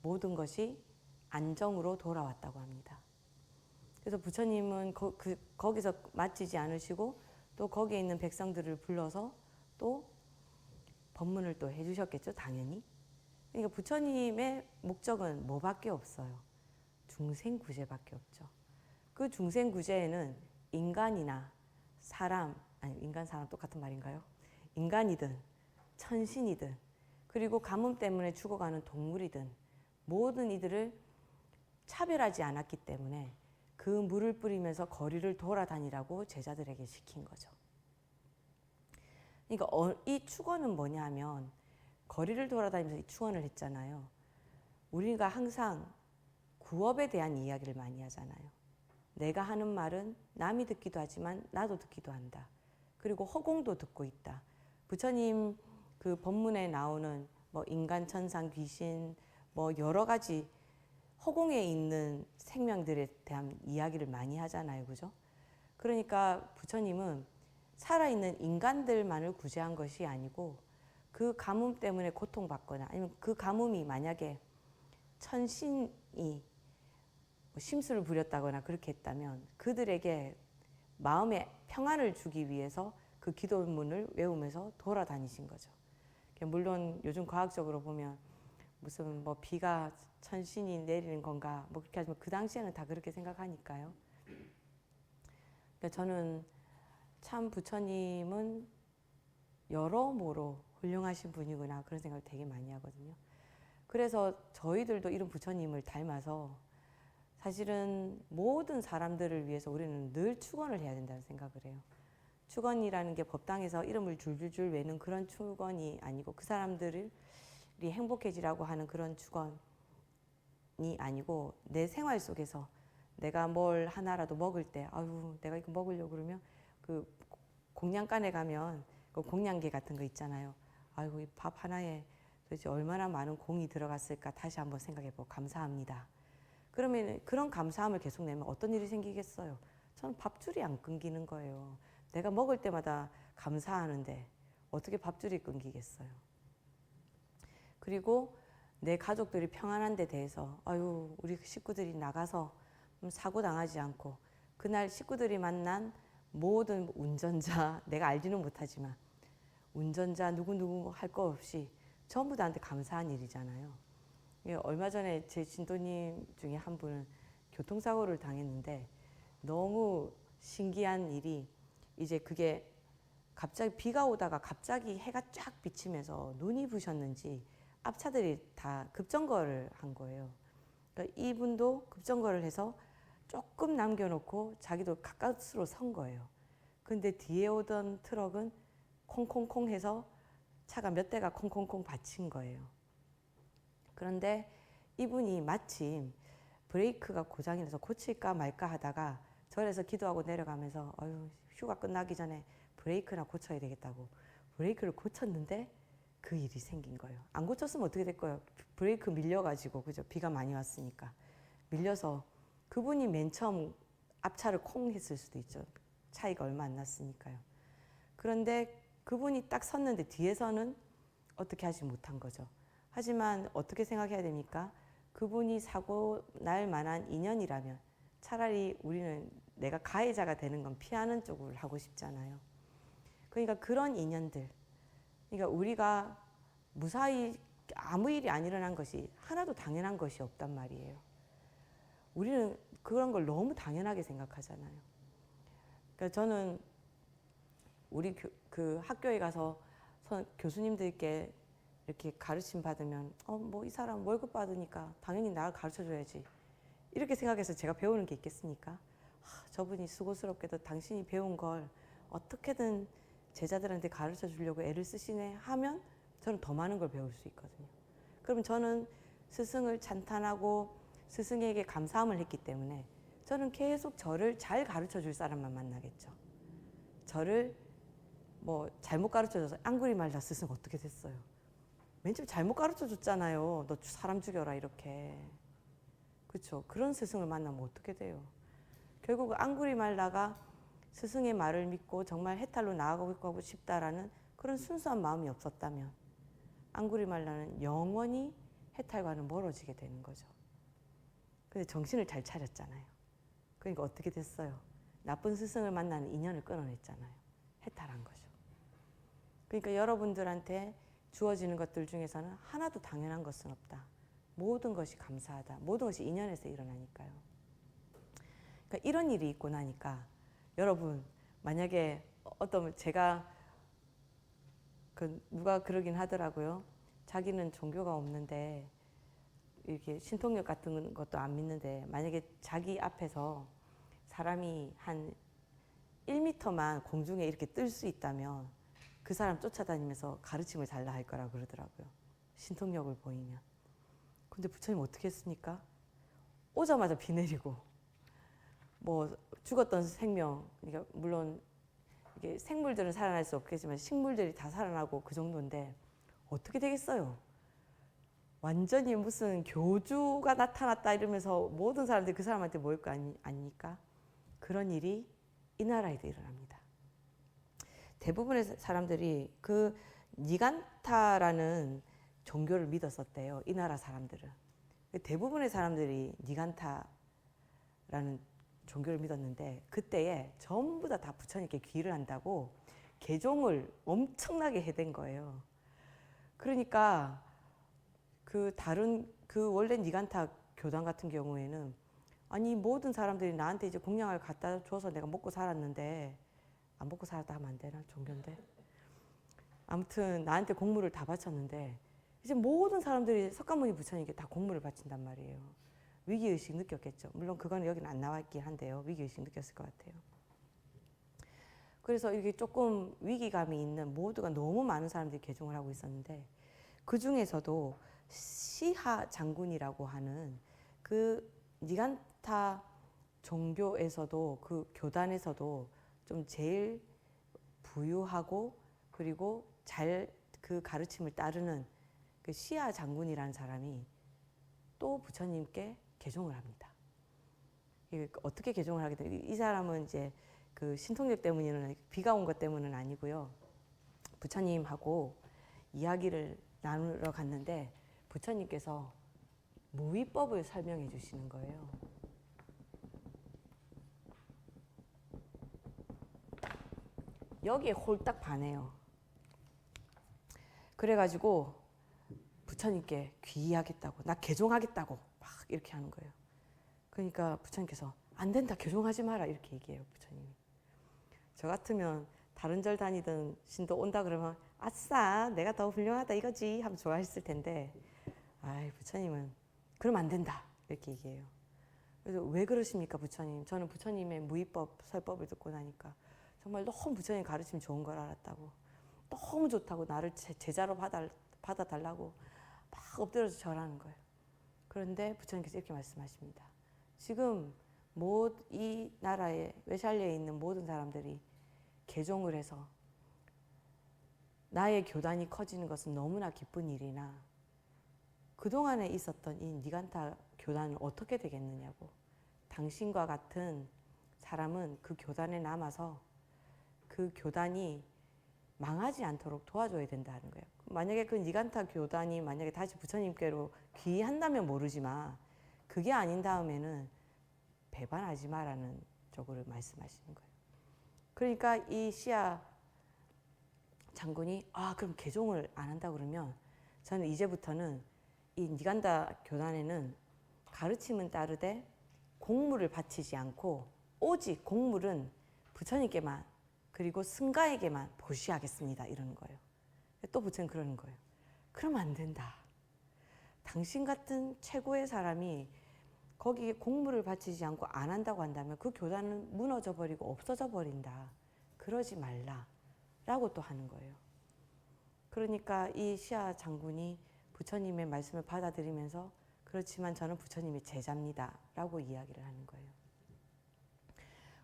모든 것이 안정으로 돌아왔다고 합니다. 그래서 부처님은 거기서 마치지 않으시고 또 거기에 있는 백성들을 불러서 또 법문을 또 해주셨겠죠, 당연히. 그러니까 부처님의 목적은 뭐밖에 없어요. 중생구제밖에 없죠. 그 중생구제에는 인간이나 사람, 아니 인간 사람 똑같은 말인가요? 인간이든 천신이든 그리고 가뭄 때문에 죽어가는 동물이든 모든 이들을 차별하지 않았기 때문에 그 물을 뿌리면서 거리를 돌아다니라고 제자들에게 시킨 거죠. 그러니까 이 축원은 뭐냐 하면 거리를 돌아다니면서 이 축원을 했잖아요. 우리가 항상 구업에 대한 이야기를 많이 하잖아요. 내가 하는 말은 남이 듣기도 하지만 나도 듣기도 한다. 그리고 허공도 듣고 있다. 부처님 그 법문에 나오는 뭐 인간, 천상, 귀신 뭐 여러 가지 허공에 있는 생명들에 대한 이야기를 많이 하잖아요. 그죠? 그러니까 부처님은 살아있는 인간들만을 구제한 것이 아니고 그 가뭄 때문에 고통받거나 아니면 그 가뭄이 만약에 천신이 심술을 부렸다거나 그렇게 했다면 그들에게 마음의 평안을 주기 위해서 그 기도문을 외우면서 돌아다니신 거죠. 물론 요즘 과학적으로 보면 무슨 뭐 비가 천신이 내리는 건가 뭐 그렇게 하지만 그 당시에는 다 그렇게 생각하니까요. 그러니까 저는 참 부처님은 여러모로 훌륭하신 분이구나 그런 생각을 되게 많이 하거든요. 그래서 저희들도 이런 부처님을 닮아서 사실은 모든 사람들을 위해서 우리는 늘 축원을 해야 된다는 생각을 해요. 축원이라는 게 법당에서 이름을 줄줄줄 외는 그런 축원이 아니고 그 사람들이 행복해지라고 하는 그런 축원이 아니고 내 생활 속에서 내가 뭘 하나라도 먹을 때 아유 내가 이거 먹으려고 그러면 그 공양간에 가면 그 공양계 같은 거 있잖아요. 아이고 이 밥 하나에 도대체 얼마나 많은 공이 들어갔을까 다시 한번 생각해보고 감사합니다. 그러면 그런 감사함을 계속 내면 어떤 일이 생기겠어요? 저는 밥줄이 안 끊기는 거예요. 내가 먹을 때마다 감사하는데 어떻게 밥줄이 끊기겠어요? 그리고 내 가족들이 평안한 데 대해서 아유 우리 식구들이 나가서 사고 당하지 않고 그날 식구들이 만난 모든 운전자 내가 알지는 못하지만 운전자 누구누구 할 거 없이 전부 다한테 감사한 일이잖아요. 얼마 전에 제 진도님 중에 한 분은 교통사고를 당했는데 너무 신기한 일이 이제 그게 갑자기 비가 오다가 갑자기 해가 쫙 비치면서 눈이 부셨는지 앞차들이 다 급정거를 한 거예요. 그러니까 이분도 급정거를 해서 조금 남겨놓고 자기도 가까스로 선 거예요. 근데 뒤에 오던 트럭은 콩콩콩 해서 차가 몇 대가 콩콩콩 받친 거예요. 그런데 이분이 마침 브레이크가 고장이 나서 고칠까 말까 하다가 절에서 기도하고 내려가면서 어휴 휴가 끝나기 전에 브레이크나 고쳐야 되겠다고 브레이크를 고쳤는데 그 일이 생긴 거예요. 안 고쳤으면 어떻게 될 거예요? 브레이크 밀려가지고 그죠? 비가 많이 왔으니까 밀려서 그분이 맨 처음 앞차를 콩 했을 수도 있죠. 차이가 얼마 안 났으니까요. 그런데 그분이 딱 섰는데 뒤에서는 어떻게 하지 못한 거죠. 하지만 어떻게 생각해야 됩니까? 그분이 사고 날 만한 인연이라면 차라리 우리는 내가 가해자가 되는 건 피하는 쪽을 하고 싶잖아요. 그러니까 그런 인연들, 그러니까 우리가 무사히 아무 일이 안 일어난 것이 하나도 당연한 것이 없단 말이에요. 우리는 그런 걸 너무 당연하게 생각하잖아요. 그러니까 저는 우리 그 학교에 가서 교수님들께 이렇게 가르침 받으면 뭐 이 사람 월급 받으니까 당연히 나를 가르쳐줘야지 이렇게 생각해서 제가 배우는 게 있겠습니까? 저분이 수고스럽게도 당신이 배운 걸 어떻게든 제자들한테 가르쳐 주려고 애를 쓰시네 하면 저는 더 많은 걸 배울 수 있거든요. 그럼 저는 스승을 찬탄하고 스승에게 감사함을 했기 때문에 저는 계속 저를 잘 가르쳐 줄 사람만 만나겠죠. 저를 뭐 잘못 가르쳐줘서 앙구리 말라 스승 어떻게 됐어요? 맨 처음 잘못 가르쳐 줬잖아요. 너 사람 죽여라 이렇게. 그렇죠. 그런 스승을 만나면 어떻게 돼요? 결국 앙구리 말라가 스승의 말을 믿고 정말 해탈로 나아가고 싶다라는 그런 순수한 마음이 없었다면 앙구리 말라는 영원히 해탈과는 멀어지게 되는 거죠. 근데 정신을 잘 차렸잖아요. 그러니까 어떻게 됐어요? 나쁜 스승을 만나는 인연을 끊어냈잖아요. 해탈한 거죠. 그러니까 여러분들한테 주어지는 것들 중에서는 하나도 당연한 것은 없다. 모든 것이 감사하다. 모든 것이 인연에서 일어나니까요. 그러니까 이런 일이 있고 나니까 여러분 만약에 어떤 제가 누가 그러긴 하더라고요. 자기는 종교가 없는데 이렇게 신통력 같은 것도 안 믿는데 만약에 자기 앞에서 사람이 한 1m만 공중에 이렇게 뜰 수 있다면 그 사람 쫓아다니면서 가르침을 달라 할 거라고 그러더라고요. 신통력을 보이면. 근데 부처님 어떻게 했습니까? 오자마자 비 내리고 뭐 죽었던 생명, 그러니까 물론 이게 생물들은 살아날 수 없겠지만 식물들이 다 살아나고 그 정도인데 어떻게 되겠어요? 완전히 무슨 교주가 나타났다 이러면서 모든 사람들이 그 사람한테 모일 거 아닙니까? 그런 일이 이 나라에도 일어납니다. 대부분의 사람들이 그 니간타라는 종교를 믿었었대요. 이 나라 사람들은. 대부분의 사람들이 니간타라는 종교를 믿었는데 그때에 전부 다 부처님께 귀를 한다고 개종을 엄청나게 해댄 거예요. 그러니까 그 다른 그 원래 니간타 교단 같은 경우에는 아니 모든 사람들이 나한테 이제 공양을 갖다 줘서 내가 먹고 살았는데 안 먹고 살았다 하면 안 되나? 종교인데. 아무튼 나한테 공물을 다 바쳤는데 이제 모든 사람들이 석가모니 부처님께 다 공물을 바친단 말이에요. 위기의식 느꼈겠죠. 물론 그거는 여기는 안 나와 있긴 한데요. 위기의식 느꼈을 것 같아요. 그래서 이게 조금 위기감이 있는 모두가 너무 많은 사람들이 개종을 하고 있었는데 그 중에서도 시하 장군이라고 하는 그 니간타 종교에서도 그 교단에서도 좀 제일 부유하고 그리고 잘 그 가르침을 따르는 그 시하 장군이라는 사람이 또 부처님께 개종을 합니다. 이게 어떻게 개종을 하게 돼요? 이 사람은 이제 그 신통력 때문에는 비가 온 것 때문은 아니고요. 부처님하고 이야기를 나누러 갔는데 부처님께서 무위법을 설명해 주시는 거예요. 여기에 홀딱 반해요. 그래가지고 부처님께 귀의하겠다고, 나 개종하겠다고 막 이렇게 하는 거예요. 그러니까 부처님께서 안 된다, 개종하지 마라 이렇게 얘기해요. 부처님이. 저 같으면 다른 절 다니던 신도 온다 그러면 아싸 내가 더 훌륭하다 이거지 하면 좋아했을 텐데 아이 부처님은 그러면 안 된다 이렇게 얘기해요. 그래서 왜 그러십니까 부처님? 저는 부처님의 무위법 설법을 듣고 나니까 정말 너무 부처님 가르침 좋은 걸 알았다고 너무 좋다고 나를 제자로 받아달라고 막 엎드려서 절하는 거예요. 그런데 부처님께서 이렇게 말씀하십니다. 지금 이 나라에 외샬리에 있는 모든 사람들이 개종을 해서 나의 교단이 커지는 것은 너무나 기쁜 일이나 그동안에 있었던 이 니간타 교단은 어떻게 되겠느냐고. 당신과 같은 사람은 그 교단에 남아서 그 교단이 망하지 않도록 도와줘야 된다는 거예요. 만약에 그 니간타 교단이 만약에 다시 부처님께로 귀의한다면 모르지만 그게 아닌 다음에는 배반하지 마라는 쪽으로 말씀하시는 거예요. 그러니까 이 시야 장군이 그럼 개종을 안 한다 그러면 저는 이제부터는 이 니간타 교단에는 가르침은 따르되 공물을 바치지 않고 오직 공물은 부처님께만 그리고 승가에게만 보시하겠습니다. 이러는 거예요. 또 부처님 그러는 거예요. 그러면 안 된다. 당신 같은 최고의 사람이 거기에 공물을 바치지 않고 안 한다고 한다면 그 교단은 무너져 버리고 없어져 버린다. 그러지 말라. 라고 또 하는 거예요. 그러니까 이 시하 장군이 부처님의 말씀을 받아들이면서 그렇지만 저는 부처님의 제자입니다. 라고 이야기를 하는 거예요.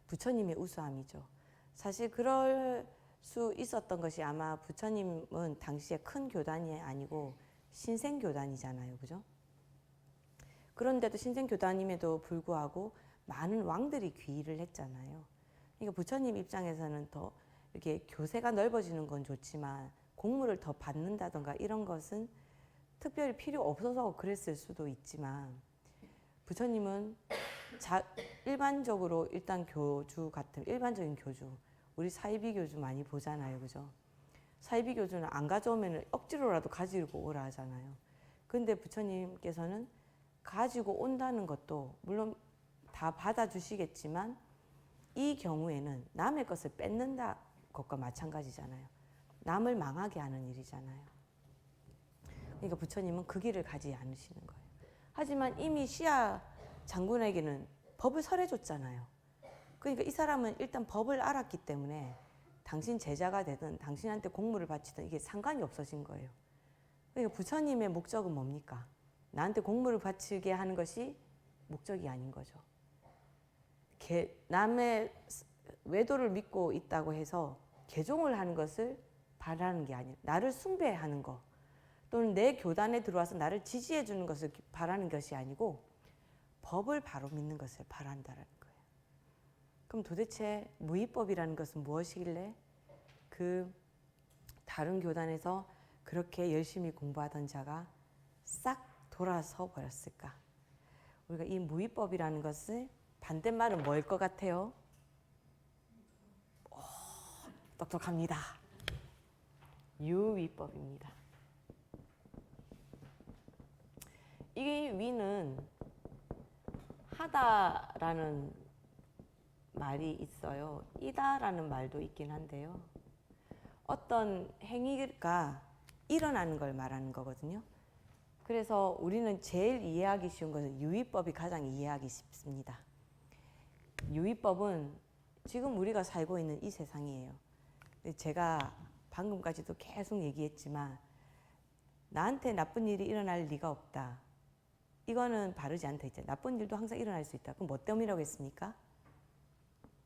부처님의 우수함이죠. 사실 그럴 수 있었던 것이 아마 부처님은 당시에 큰 교단이 아니고 신생교단이잖아요. 그죠? 그런데도 신생교단임에도 불구하고 많은 왕들이 귀의를 했잖아요. 그러니까 부처님 입장에서는 더 이렇게 교세가 넓어지는 건 좋지만 공물을 더 받는다던가 이런 것은 특별히 필요 없어서 그랬을 수도 있지만 부처님은 일반적으로 일단 교주 같은 일반적인 교주 우리 사이비 교주 많이 보잖아요. 그죠? 사이비 교주는 안 가져오면 억지로라도 가지고 오라 하잖아요. 근데 부처님께서는 가지고 온다는 것도 물론 다 받아주시겠지만 이 경우에는 남의 것을 뺏는다 것과 마찬가지잖아요. 남을 망하게 하는 일이잖아요. 그러니까 부처님은 그 길을 가지 않으시는 거예요. 하지만 이미 시야 장군에게는 법을 설해줬잖아요. 그러니까 이 사람은 일단 법을 알았기 때문에 당신 제자가 되든 당신한테 공물을 바치든 이게 상관이 없어진 거예요. 그러니까 부처님의 목적은 뭡니까? 나한테 공물을 바치게 하는 것이 목적이 아닌 거죠. 남의 외도를 믿고 있다고 해서 개종을 하는 것을 바라는 게 아니에요. 나를 숭배하는 거 또는 내 교단에 들어와서 나를 지지해 주는 것을 바라는 것이 아니고 법을 바로 믿는 것을 바란다는 거예요. 그럼 도대체 무위법이라는 것은 무엇이길래 그 다른 교단에서 그렇게 열심히 공부하던 자가 싹 돌아서 버렸을까? 우리가 이 무위법이라는 것을 반대말은 뭐일 것 같아요? 똑똑합니다. 유위법입니다. 이 위는 하다라는 말이 있어요. 이다라는 말도 있긴 한데요. 어떤 행위가 일어나는 걸 말하는 거거든요. 그래서 우리는 제일 이해하기 쉬운 것은 유의법이 가장 이해하기 쉽습니다. 유의법은 지금 우리가 살고 있는 이 세상이에요. 제가 방금까지도 계속 얘기했지만 나한테 나쁜 일이 일어날 리가 없다. 이거는 바르지 않다 했죠. 나쁜 일도 항상 일어날 수 있다. 그럼 뭐 때문이라고 했습니까?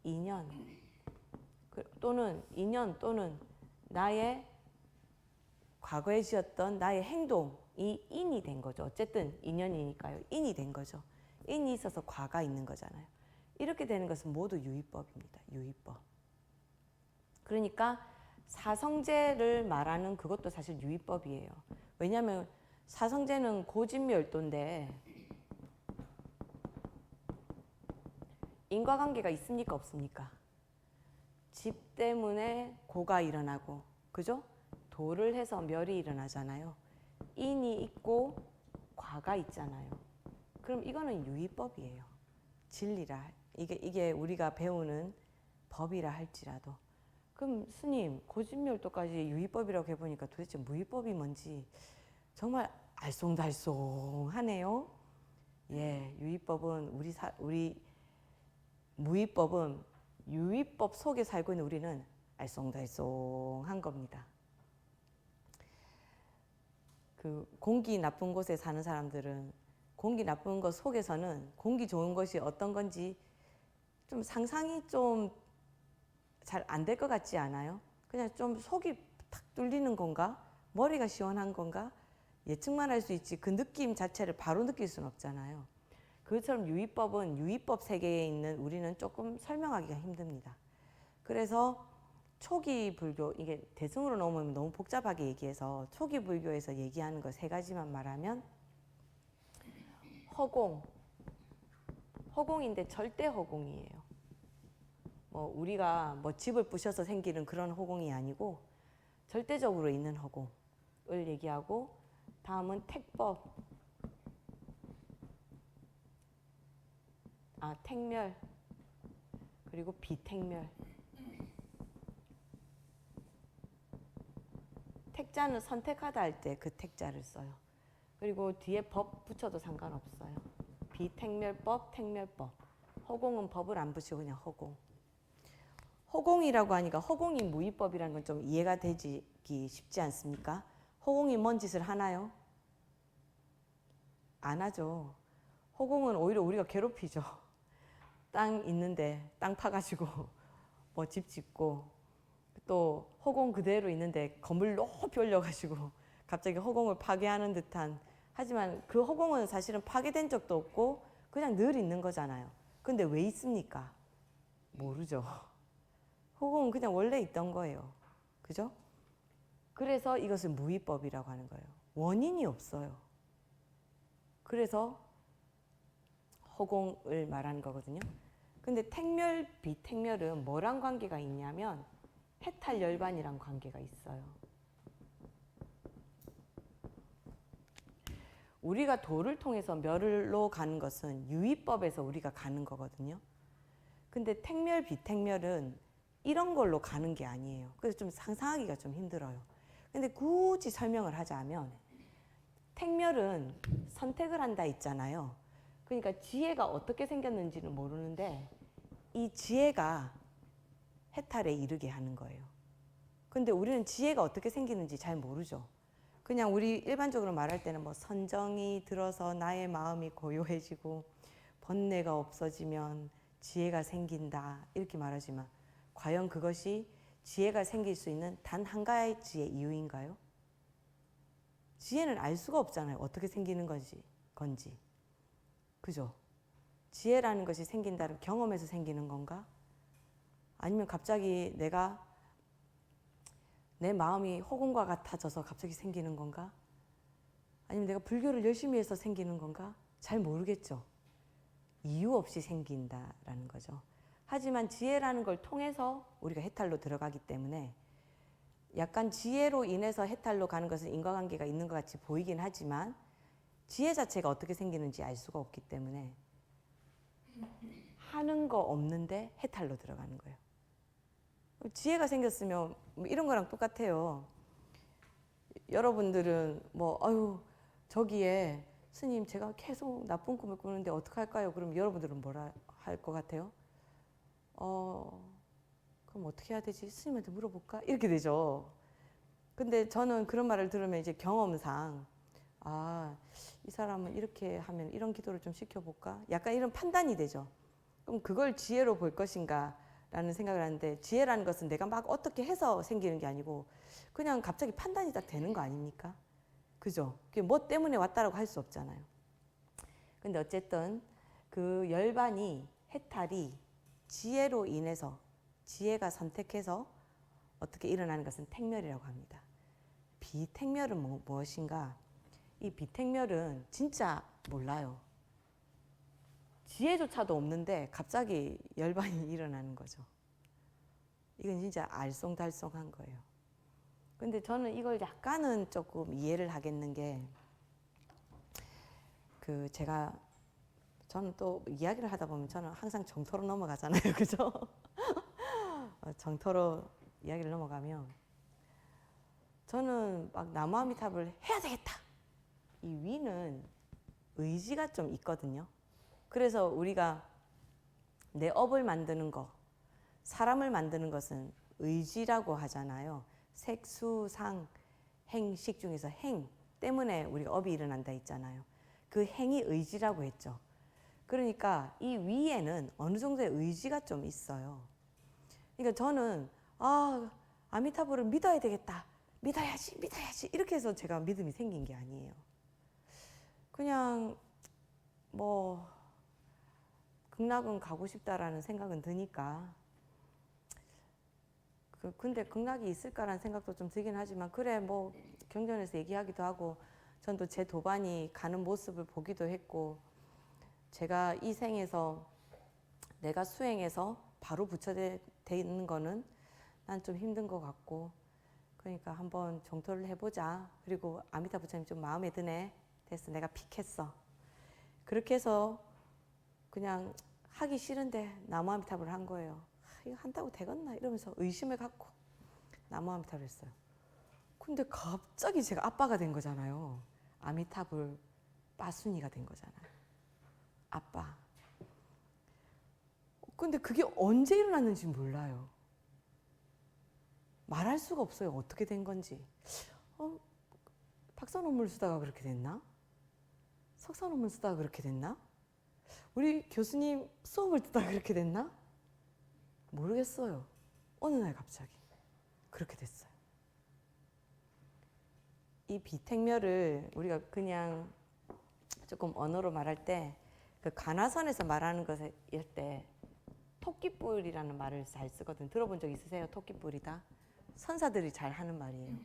인연 또는 나의 과거에 지었던 나의 행동이 인이 된 거죠. 어쨌든 인연이니까요. 인이 된 거죠. 인이 있어서 과가 있는 거잖아요. 이렇게 되는 것은 모두 유의법입니다. 유의법. 그러니까 사성제를 말하는 그것도 사실 유의법이에요. 왜냐하면 사성제는 고진멸도인데 인과관계가 있습니까 없습니까? 집 때문에 고가 일어나고 그죠? 도를 해서 멸이 일어나잖아요. 인이 있고 과가 있잖아요. 그럼 이거는 유의법이에요. 진리라 이게 우리가 배우는 법이라 할지라도. 그럼 스님 고진멸도까지 유의법이라고 해보니까 도대체 무의법이 뭔지 정말 알쏭달쏭하네요. 예, 유의법은 우리 무의법은 유의법 속에 살고 있는 우리는 알쏭달쏭한 겁니다. 그 공기 나쁜 곳에 사는 사람들은 공기 나쁜 것 속에서는 공기 좋은 것이 어떤 건지 좀 상상이 좀 잘 안 될 것 같지 않아요? 그냥 좀 속이 탁 뚫리는 건가? 머리가 시원한 건가? 예측만 할 수 있지 그 느낌 자체를 바로 느낄 수는 없잖아요. 그것처럼 유의법은 유의법 세계에 있는 우리는 조금 설명하기가 힘듭니다. 그래서 초기 불교, 이게 대승으로 넘으면 너무 복잡하게 얘기해서 초기 불교에서 얘기하는 거 세 가지만 말하면 허공인데 절대 허공이에요. 뭐 우리가 뭐 집을 부셔서 생기는 그런 허공이 아니고 절대적으로 있는 허공을 얘기하고 다음은 택법, 택멸, 그리고 비택멸. 택자는 선택하다 할 때 그 택자를 써요. 그리고 뒤에 법 붙여도 상관없어요. 비택멸법, 택멸법. 허공은 법을 안 붙이고 그냥 허공. 허공이라고 하니까 허공이 무의법이라는 건 좀 이해가 되기 쉽지 않습니까? 허공이 뭔 짓을 하나요? 안 하죠. 허공은 오히려 우리가 괴롭히죠. 땅 있는데 땅 파가지고 뭐 집 짓고 또 허공 그대로 있는데 건물 높이 올려가지고 갑자기 허공을 파괴하는 듯한, 하지만 그 허공은 사실은 파괴된 적도 없고 그냥 늘 있는 거잖아요. 근데 왜 있습니까? 모르죠. 허공은 그냥 원래 있던 거예요. 그죠? 그래서 이것을 무의법이라고 하는 거예요. 원인이 없어요. 그래서 허공을 말하는 거거든요. 근데 택멸, 비택멸은 뭐랑 관계가 있냐면 해탈 열반이랑 관계가 있어요. 우리가 도를 통해서 멸로 가는 것은 유의법에서 우리가 가는 거거든요. 근데 택멸, 비택멸은 이런 걸로 가는 게 아니에요. 그래서 좀 상상하기가 좀 힘들어요. 근데 굳이 설명을 하자면 택멸은 선택을 한다 있잖아요. 그러니까 지혜가 어떻게 생겼는지는 모르는데 이 지혜가 해탈에 이르게 하는 거예요. 근데 우리는 지혜가 어떻게 생기는지 잘 모르죠. 그냥 우리 일반적으로 말할 때는 뭐 선정이 들어서 나의 마음이 고요해지고 번뇌가 없어지면 지혜가 생긴다 이렇게 말하지만 과연 그것이 지혜가 생길 수 있는 단 한 가지의 이유인가요? 지혜는 알 수가 없잖아요. 어떻게 생기는 건지. 그죠? 지혜라는 것이 생긴다는 경험에서 생기는 건가? 아니면 갑자기 내 마음이 허공과 같아져서 갑자기 생기는 건가? 아니면 내가 불교를 열심히 해서 생기는 건가? 잘 모르겠죠. 이유 없이 생긴다라는 거죠. 하지만 지혜라는 걸 통해서 우리가 해탈로 들어가기 때문에 약간 지혜로 인해서 해탈로 가는 것은 인과관계가 있는 것 같이 보이긴 하지만 지혜 자체가 어떻게 생기는지 알 수가 없기 때문에 하는 거 없는데 해탈로 들어가는 거예요. 지혜가 생겼으면 뭐 이런 거랑 똑같아요. 여러분들은 뭐 아유 저기에 스님 제가 계속 나쁜 꿈을 꾸는데 어떡할까요? 그럼 여러분들은 뭐라 할 것 같아요? 그럼 어떻게 해야 되지? 스님한테 물어볼까? 이렇게 되죠. 근데 저는 그런 말을 들으면 이제 경험상 이 사람은 이렇게 하면 이런 기도를 좀 시켜볼까? 약간 이런 판단이 되죠. 그럼 그걸 지혜로 볼 것인가? 라는 생각을 하는데 지혜라는 것은 내가 막 어떻게 해서 생기는 게 아니고 그냥 갑자기 판단이 다 되는 거 아닙니까? 그죠? 그게 뭐 때문에 왔다라고 할 수 없잖아요. 근데 어쨌든 그 열반이 해탈이 지혜로 인해서 지혜가 선택해서 어떻게 일어나는 것은 택멸이라고 합니다. 비택멸은 무엇인가? 이 비택멸은 진짜 몰라요. 지혜조차도 없는데 갑자기 열반이 일어나는 거죠. 이건 진짜 알쏭달쏭한 거예요. 근데 저는 이걸 약간은 조금 이해를 하겠는 게 저는 또 이야기를 하다 보면 저는 항상 정토로 넘어가잖아요. 그죠? 정토로 이야기를 넘어가면 저는 막 나무아미탑을 해야 되겠다. 이 위는 의지가 좀 있거든요. 그래서 우리가 내 업을 만드는 거, 사람을 만드는 것은 의지라고 하잖아요. 색, 수, 상, 행, 식 중에서 행 때문에 우리가 업이 일어난다 했잖아요. 그 행이 의지라고 했죠. 그러니까 이 위에는 어느 정도의 의지가 좀 있어요. 그러니까 저는 아미타불을 믿어야 되겠다. 믿어야지 이렇게 해서 제가 믿음이 생긴 게 아니에요. 그냥 뭐 극락은 가고 싶다라는 생각은 드니까 근데 극락이 있을까라는 생각도 좀 들긴 하지만 그래 뭐 경전에서 얘기하기도 하고 전도 제 도반이 가는 모습을 보기도 했고 제가 이 생에서 내가 수행해서 바로 부처돼 있는 거는 난 좀 힘든 것 같고 그러니까 한번 정토를 해보자. 그리고 아미타 부처님 좀 마음에 드네. 됐어. 내가 픽했어. 그렇게 해서 그냥 하기 싫은데 나무아미탑을 한 거예요. 이거 한다고 되겠나? 이러면서 의심을 갖고 나무아미탑을 했어요. 근데 갑자기 제가 아빠가 된 거잖아요. 아미타불 빠순이가 된 거잖아요. 아빠. 근데 그게 언제 일어났는지 몰라요. 말할 수가 없어요. 어떻게 된 건지. 박사 논문 쓰다가 그렇게 됐나? 석사 논문 쓰다가 그렇게 됐나? 우리 교수님 수업을 듣다가 그렇게 됐나? 모르겠어요. 어느 날 갑자기 그렇게 됐어요. 이 비택멸을 우리가 그냥 조금 언어로 말할 때 그 간화선에서 말하는 것일 때 토끼뿔이라는 말을 잘 쓰거든. 들어본 적 있으세요? 토끼뿔이다. 선사들이 잘 하는 말이에요.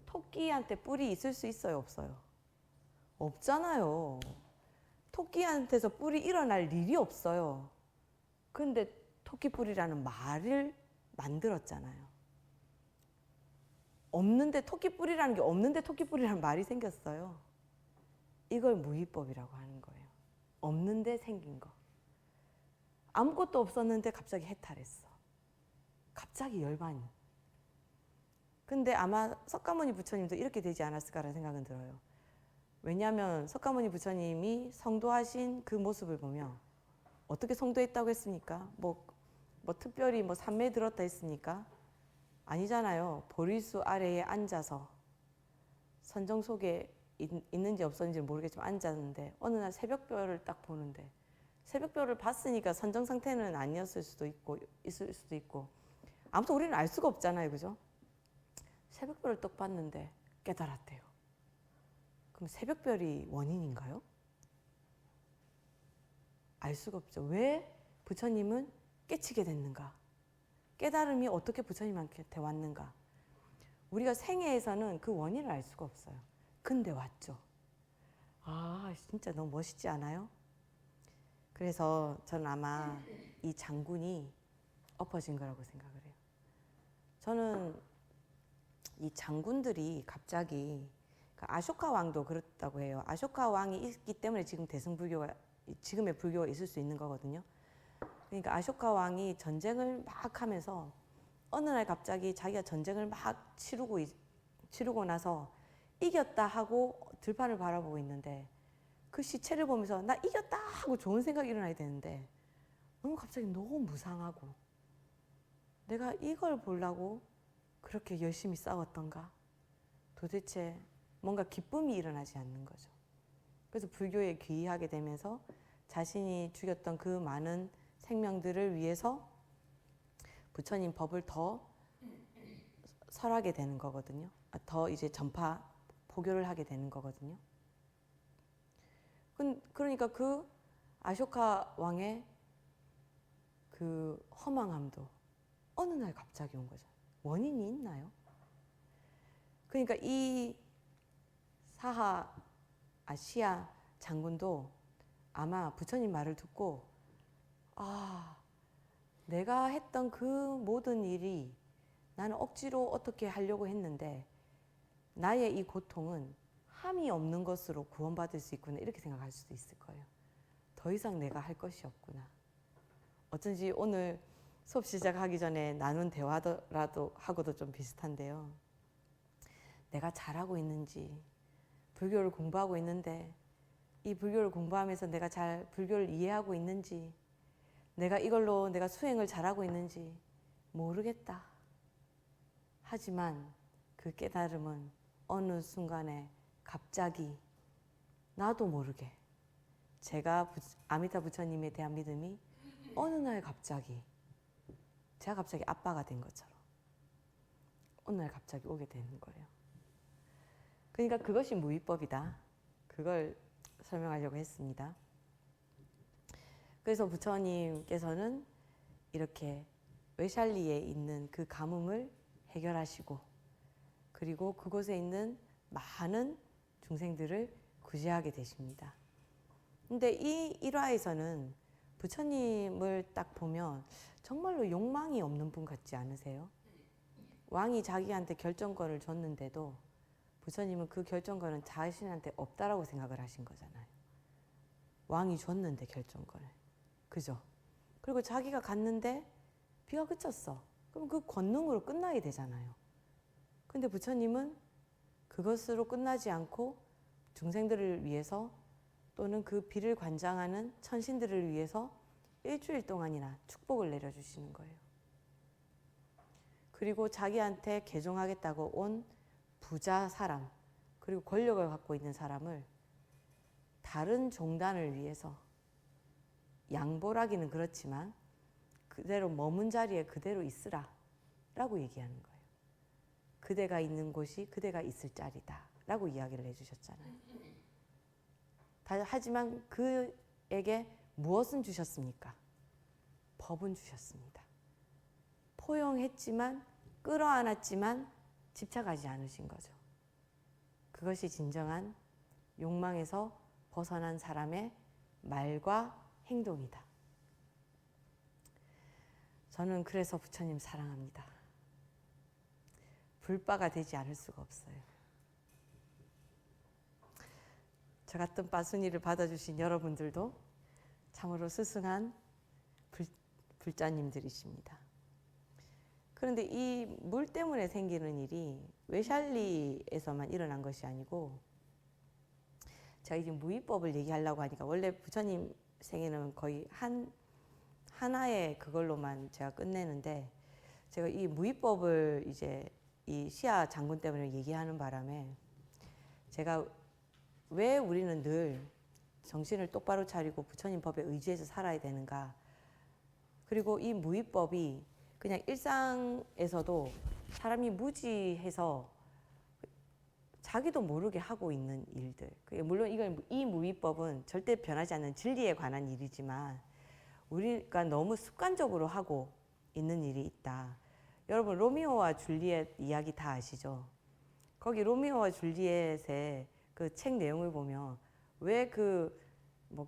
토끼한테 뿔이 있을 수 있어요? 없어요? 없잖아요. 토끼한테서 뿔이 일어날 일이 없어요. 근데 토끼뿔이라는 말을 만들었잖아요. 없는데 토끼뿔이라는 게 없는데 토끼뿔이라는 말이 생겼어요. 이걸 무위법이라고 하는 거예요. 없는데 생긴 거. 아무것도 없었는데 갑자기 해탈했어. 갑자기 열반이. 근데 아마 석가모니 부처님도 이렇게 되지 않았을까라는 생각은 들어요. 왜냐하면 석가모니 부처님이 성도하신 그 모습을 보면 어떻게 성도했다고 했습니까? 뭐 특별히 산매에 들었다 했습니까? 아니잖아요. 보리수 아래에 앉아서 선정 속에 있는지 없었는지 모르겠지만 앉았는데 어느 날 새벽별을 딱 보는데 새벽별을 봤으니까 선정 상태는 아니었을 수도 있고 있을 수도 있고 아무튼 우리는 알 수가 없잖아요. 그죠? 새벽별을 딱 봤는데 깨달았대요. 그럼 새벽별이 원인인가요? 알 수가 없죠. 왜 부처님은 깨치게 됐는가? 깨달음이 어떻게 부처님한테 왔는가? 우리가 생애에서는 그 원인을 알 수가 없어요. 근데 왔죠. 진짜 너무 멋있지 않아요? 그래서 저는 아마 이 장군이 엎어진 거라고 생각을 해요. 저는 이 장군들이 갑자기 아쇼카 왕도 그렇다고 해요. 아쇼카 왕이 있기 때문에 지금 지금의 불교가 있을 수 있는 거거든요. 그러니까 아쇼카 왕이 전쟁을 막 하면서 어느 날 갑자기 자기가 전쟁을 막 치르고 나서 이겼다 하고 들판을 바라보고 있는데 그 시체를 보면서 나 이겼다 하고 좋은 생각이 일어나야 되는데 갑자기 너무 무상하고 내가 이걸 보려고 그렇게 열심히 싸웠던가? 도대체 뭔가 기쁨이 일어나지 않는 거죠. 그래서 불교에 귀의하게 되면서 자신이 죽였던 그 많은 생명들을 위해서 부처님 법을 더 설하게 되는 거거든요. 더 이제 포교를 하게 되는 거거든요. 그러니까 그 아쇼카 왕의 그 허망함도 어느 날 갑자기 온 거죠. 원인이 있나요? 그러니까 이 시야 장군도 아마 부처님 말을 듣고 내가 했던 그 모든 일이 나는 억지로 어떻게 하려고 했는데 나의 이 고통은 함이 없는 것으로 구원받을 수 있구나 이렇게 생각할 수도 있을 거예요. 더 이상 내가 할 것이 없구나. 어쩐지 오늘 수업 시작하기 전에 나눈 대화라도 하고도 좀 비슷한데요. 내가 잘하고 있는지 불교를 공부하고 있는데 이 불교를 공부하면서 내가 잘 불교를 이해하고 있는지 내가 이걸로 내가 수행을 잘하고 있는지 모르겠다. 하지만 그 깨달음은 어느 순간에 갑자기 나도 모르게 제가 아미타 부처님에 대한 믿음이 어느 날 갑자기 제가 갑자기 아빠가 된 것처럼 어느 날 갑자기 오게 되는 거예요. 그러니까 그것이 무위법이다. 그걸 설명하려고 했습니다. 그래서 부처님께서는 이렇게 외샬리에 있는 그 가뭄을 해결하시고 그리고 그곳에 있는 많은 중생들을 구제하게 되십니다. 근데 이 일화에서는 부처님을 딱 보면 정말로 욕망이 없는 분 같지 않으세요? 왕이 자기한테 결정권을 줬는데도 부처님은 그 결정권은 자신한테 없다라고 생각을 하신 거잖아요. 왕이 줬는데 결정권을. 그죠? 그리고 자기가 갔는데 비가 그쳤어. 그럼 그 권능으로 끝나야 되잖아요. 근데 부처님은 그것으로 끝나지 않고 중생들을 위해서 또는 그 비를 관장하는 천신들을 위해서 일주일 동안이나 축복을 내려주시는 거예요. 그리고 자기한테 개종하겠다고 온 부자 사람 그리고 권력을 갖고 있는 사람을 다른 종단을 위해서 양보라기는 그렇지만 그대로 머문 자리에 그대로 있으라 라고 얘기하는 거예요. 그대가 있는 곳이 그대가 있을 자리다 라고 이야기를 해주셨잖아요. 하지만 그에게 무엇은 주셨습니까? 법은 주셨습니다. 포용했지만 끌어안았지만 집착하지 않으신 거죠. 그것이 진정한 욕망에서 벗어난 사람의 말과 행동이다. 저는 그래서 부처님 사랑합니다. 불바가 되지 않을 수가 없어요. 저 같은 빠순이를 받아주신 여러분들도 참으로 스승한 불자님들이십니다. 그런데 이 물 때문에 생기는 일이 외샬리에서만 일어난 것이 아니고 제가 이제 무위법을 얘기하려고 하니까 원래 부처님 생애는 거의 하나의 그걸로만 제가 끝내는데 제가 이 무위법을 이제 이 시야 장군 때문에 얘기하는 바람에 제가 왜 우리는 늘 정신을 똑바로 차리고 부처님 법에 의지해서 살아야 되는가. 그리고 이 무위법이 그냥 일상에서도 사람이 무지해서 자기도 모르게 하고 있는 일들. 물론 이 무위법은 절대 변하지 않는 진리에 관한 일이지만 우리가 너무 습관적으로 하고 있는 일이 있다. 여러분 로미오와 줄리엣 이야기 다 아시죠? 거기 로미오와 줄리엣의 그 책 내용을 보면 왜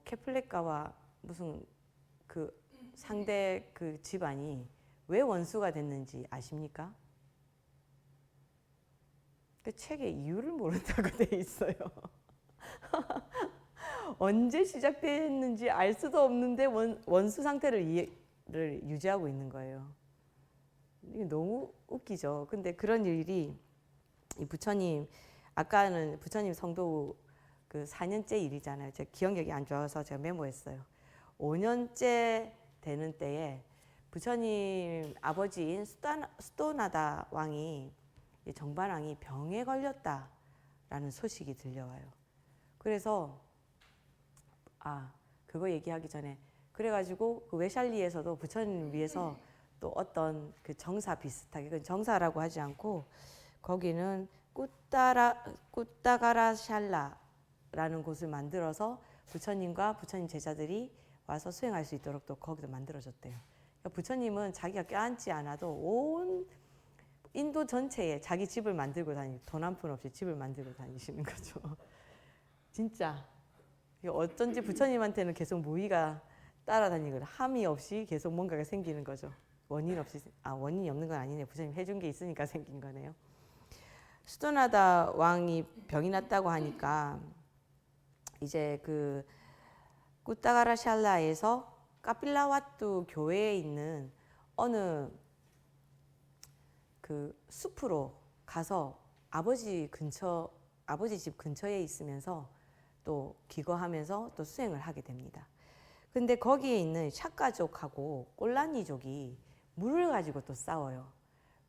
케플레카와 무슨 그 상대 그 집안이 왜 원수가 됐는지 아십니까? 그 책의 이유를 모른다고 돼 있어요. 언제 시작됐는지 알 수도 없는데 원수 상태를 유지하고 있는 거예요. 이게 너무 웃기죠. 근데 그런 일이 이 부처님, 아까는 부처님 성도 그 4년째 일이잖아요. 제가 기억력이 안 좋아서 제가 메모했어요. 5년째 되는 때에 부처님 아버지인 수도나다 왕이, 정반왕이 병에 걸렸다라는 소식이 들려와요. 그래서 그거 얘기하기 전에, 그래가지고 그 외샬리에서도 부처님 위해서 또 어떤 그 정사 비슷하게, 그 정사라고 하지 않고 거기는 꾸따가라샬라라는 곳을 만들어서 부처님과 부처님 제자들이 와서 수행할 수 있도록 또 거기도 만들어줬대요. 그러니까 부처님은 자기가 껴안지 않아도 온 인도 전체에 자기 집을 만들고 돈 한 푼 없이 집을 만들고 다니시는 거죠. 진짜 어쩐지 부처님한테는 계속 무의가 따라다니거든. 함이 없이 계속 뭔가가 생기는 거죠. 원인이 없는 건 아니네. 부처님 해준 게 있으니까 생긴 거네요. 수도나다 왕이 병이 났다고 하니까 이제 그 꾸따가라샬라에서 까필라와뚜 교회에 있는 어느 그 숲으로 가서 아버지 집 근처에 있으면서 또 기거하면서 또 수행을 하게 됩니다. 근데 거기에 있는 샤카족하고 꼴라니족이 물을 가지고 또 싸워요.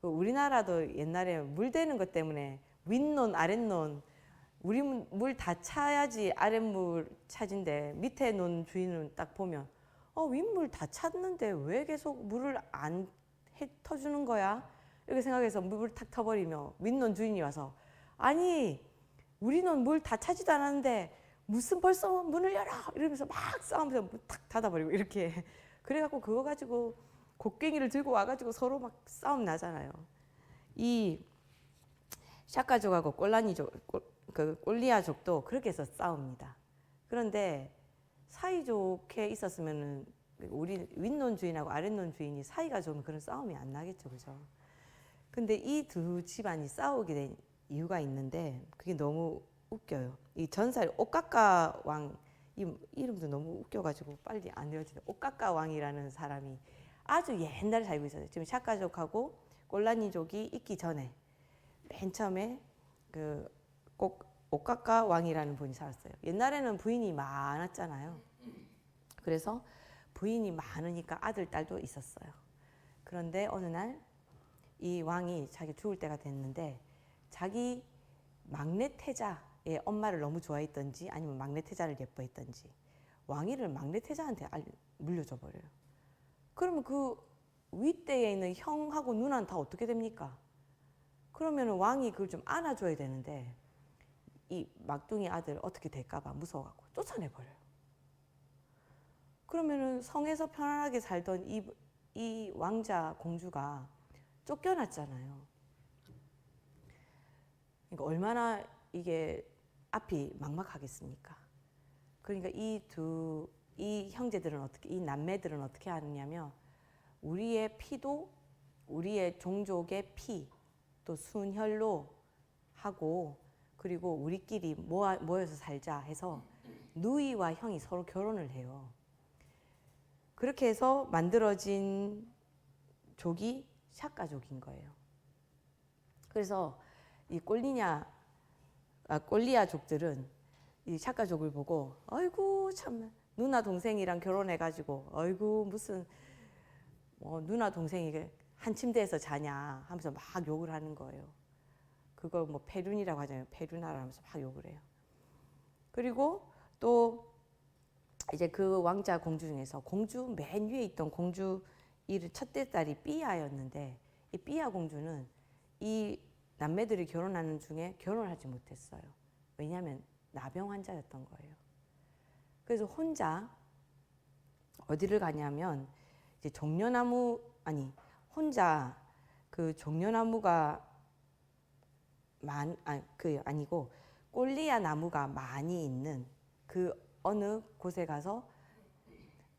우리나라도 옛날에 물 대는 것 때문에 윗논 아랫논, 우리 물 다 차야지 아랫물 차진데 밑에 논 주인은 딱 보면 윗물 다 찼는데 왜 계속 물을 안 터주는 거야? 이렇게 생각해서 물을 탁 터버리며 윗논 주인이 와서 아니 우리 논 물 다 차지도 않았는데 무슨 벌써 문을 열어 이러면서 막 싸우면서 문 탁 닫아버리고 이렇게 그래갖고 그거 가지고 곡괭이를 들고 와가지고 서로 막 싸움 나잖아요. 이 샤카족하고 그 꼴리아족도 그렇게 해서 싸웁니다. 그런데 사이좋게 있었으면은 우리 윗논 주인하고 아랫논 주인이 사이가 좋으면 그런 싸움이 안 나겠죠, 그죠? 근데 이 두 집안이 싸우게 된 이유가 있는데 그게 너무 웃겨요. 이 전설 오카카 왕, 이 이름도 너무 웃겨가지고 빨리 안 외워지네. 오카카 왕이라는 사람이 아주 옛날에 살고 있었어요. 지금 샤카족하고 꼴라니족이 있기 전에 맨 처음에 그 꼭 오카카 왕이라는 분이 살았어요. 옛날에는 부인이 많았잖아요. 그래서 부인이 많으니까 아들, 딸도 있었어요. 그런데 어느 날 이 왕이 자기 죽을 때가 됐는데 자기 막내 태자의 엄마를 너무 좋아했던지 아니면 막내 태자를 예뻐했던지 왕위를 막내 태자한테 물려줘 버려요. 그러면 그 윗대에 있는 형하고 누나는 다 어떻게 됩니까? 그러면 왕이 그걸 좀 안아줘야 되는데 이 막둥이 아들 어떻게 될까봐 무서워갖고 쫓아내버려요. 그러면은 성에서 편안하게 살던 이 왕자 공주가 쫓겨났잖아요. 그러니까 얼마나 이게 앞이 막막하겠습니까? 그러니까 이 형제들은 이 남매들은 어떻게 하느냐면 우리의 피도 우리의 종족의 피, 또 순혈로 하고 그리고 우리끼리 모여서 살자 해서 누이와 형이 서로 결혼을 해요. 그렇게 해서 만들어진 족이 샤카족인 거예요. 그래서 이 꼴리아족들은 이 샤카족을 보고 아이고 참 누나 동생이랑 결혼해가지고 아이고 무슨 누나 동생이 한 침대에서 자냐 하면서 막 욕을 하는 거예요. 그걸 뭐 페륜이라고 하잖아요. 페륜하라 하면서 막 욕을 해요. 그리고 또 이제 그 왕자 공주 중에서 공주 맨 위에 있던 공주 첫째 딸이 삐아였는데 이 삐아 공주는 이 남매들이 결혼하는 중에 결혼을 하지 못했어요. 왜냐하면 나병 환자였던 거예요. 그래서 혼자 어디를 가냐면 이제 혼자 그 종려나무가 아니고 꼴리아 나무가 많이 있는 그 어느 곳에 가서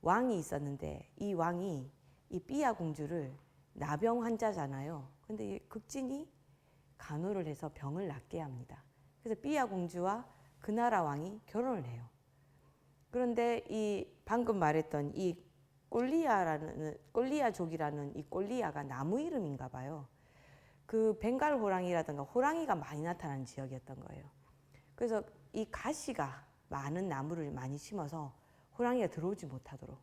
왕이 있었는데 이 왕이 이 삐아 공주를 나병 환자잖아요. 근데 이 극진히 간호를 해서 병을 낫게 합니다. 그래서 비야 공주와 그 나라 왕이 결혼을 해요. 그런데 이 방금 말했던 이 꼴리아족이라는 이 꼴리아가 나무 이름인가 봐요. 그 벵갈 호랑이라든가 호랑이가 많이 나타나는 지역이었던 거예요. 그래서 이 가시가 많은 나무를 많이 심어서 호랑이가 들어오지 못하도록.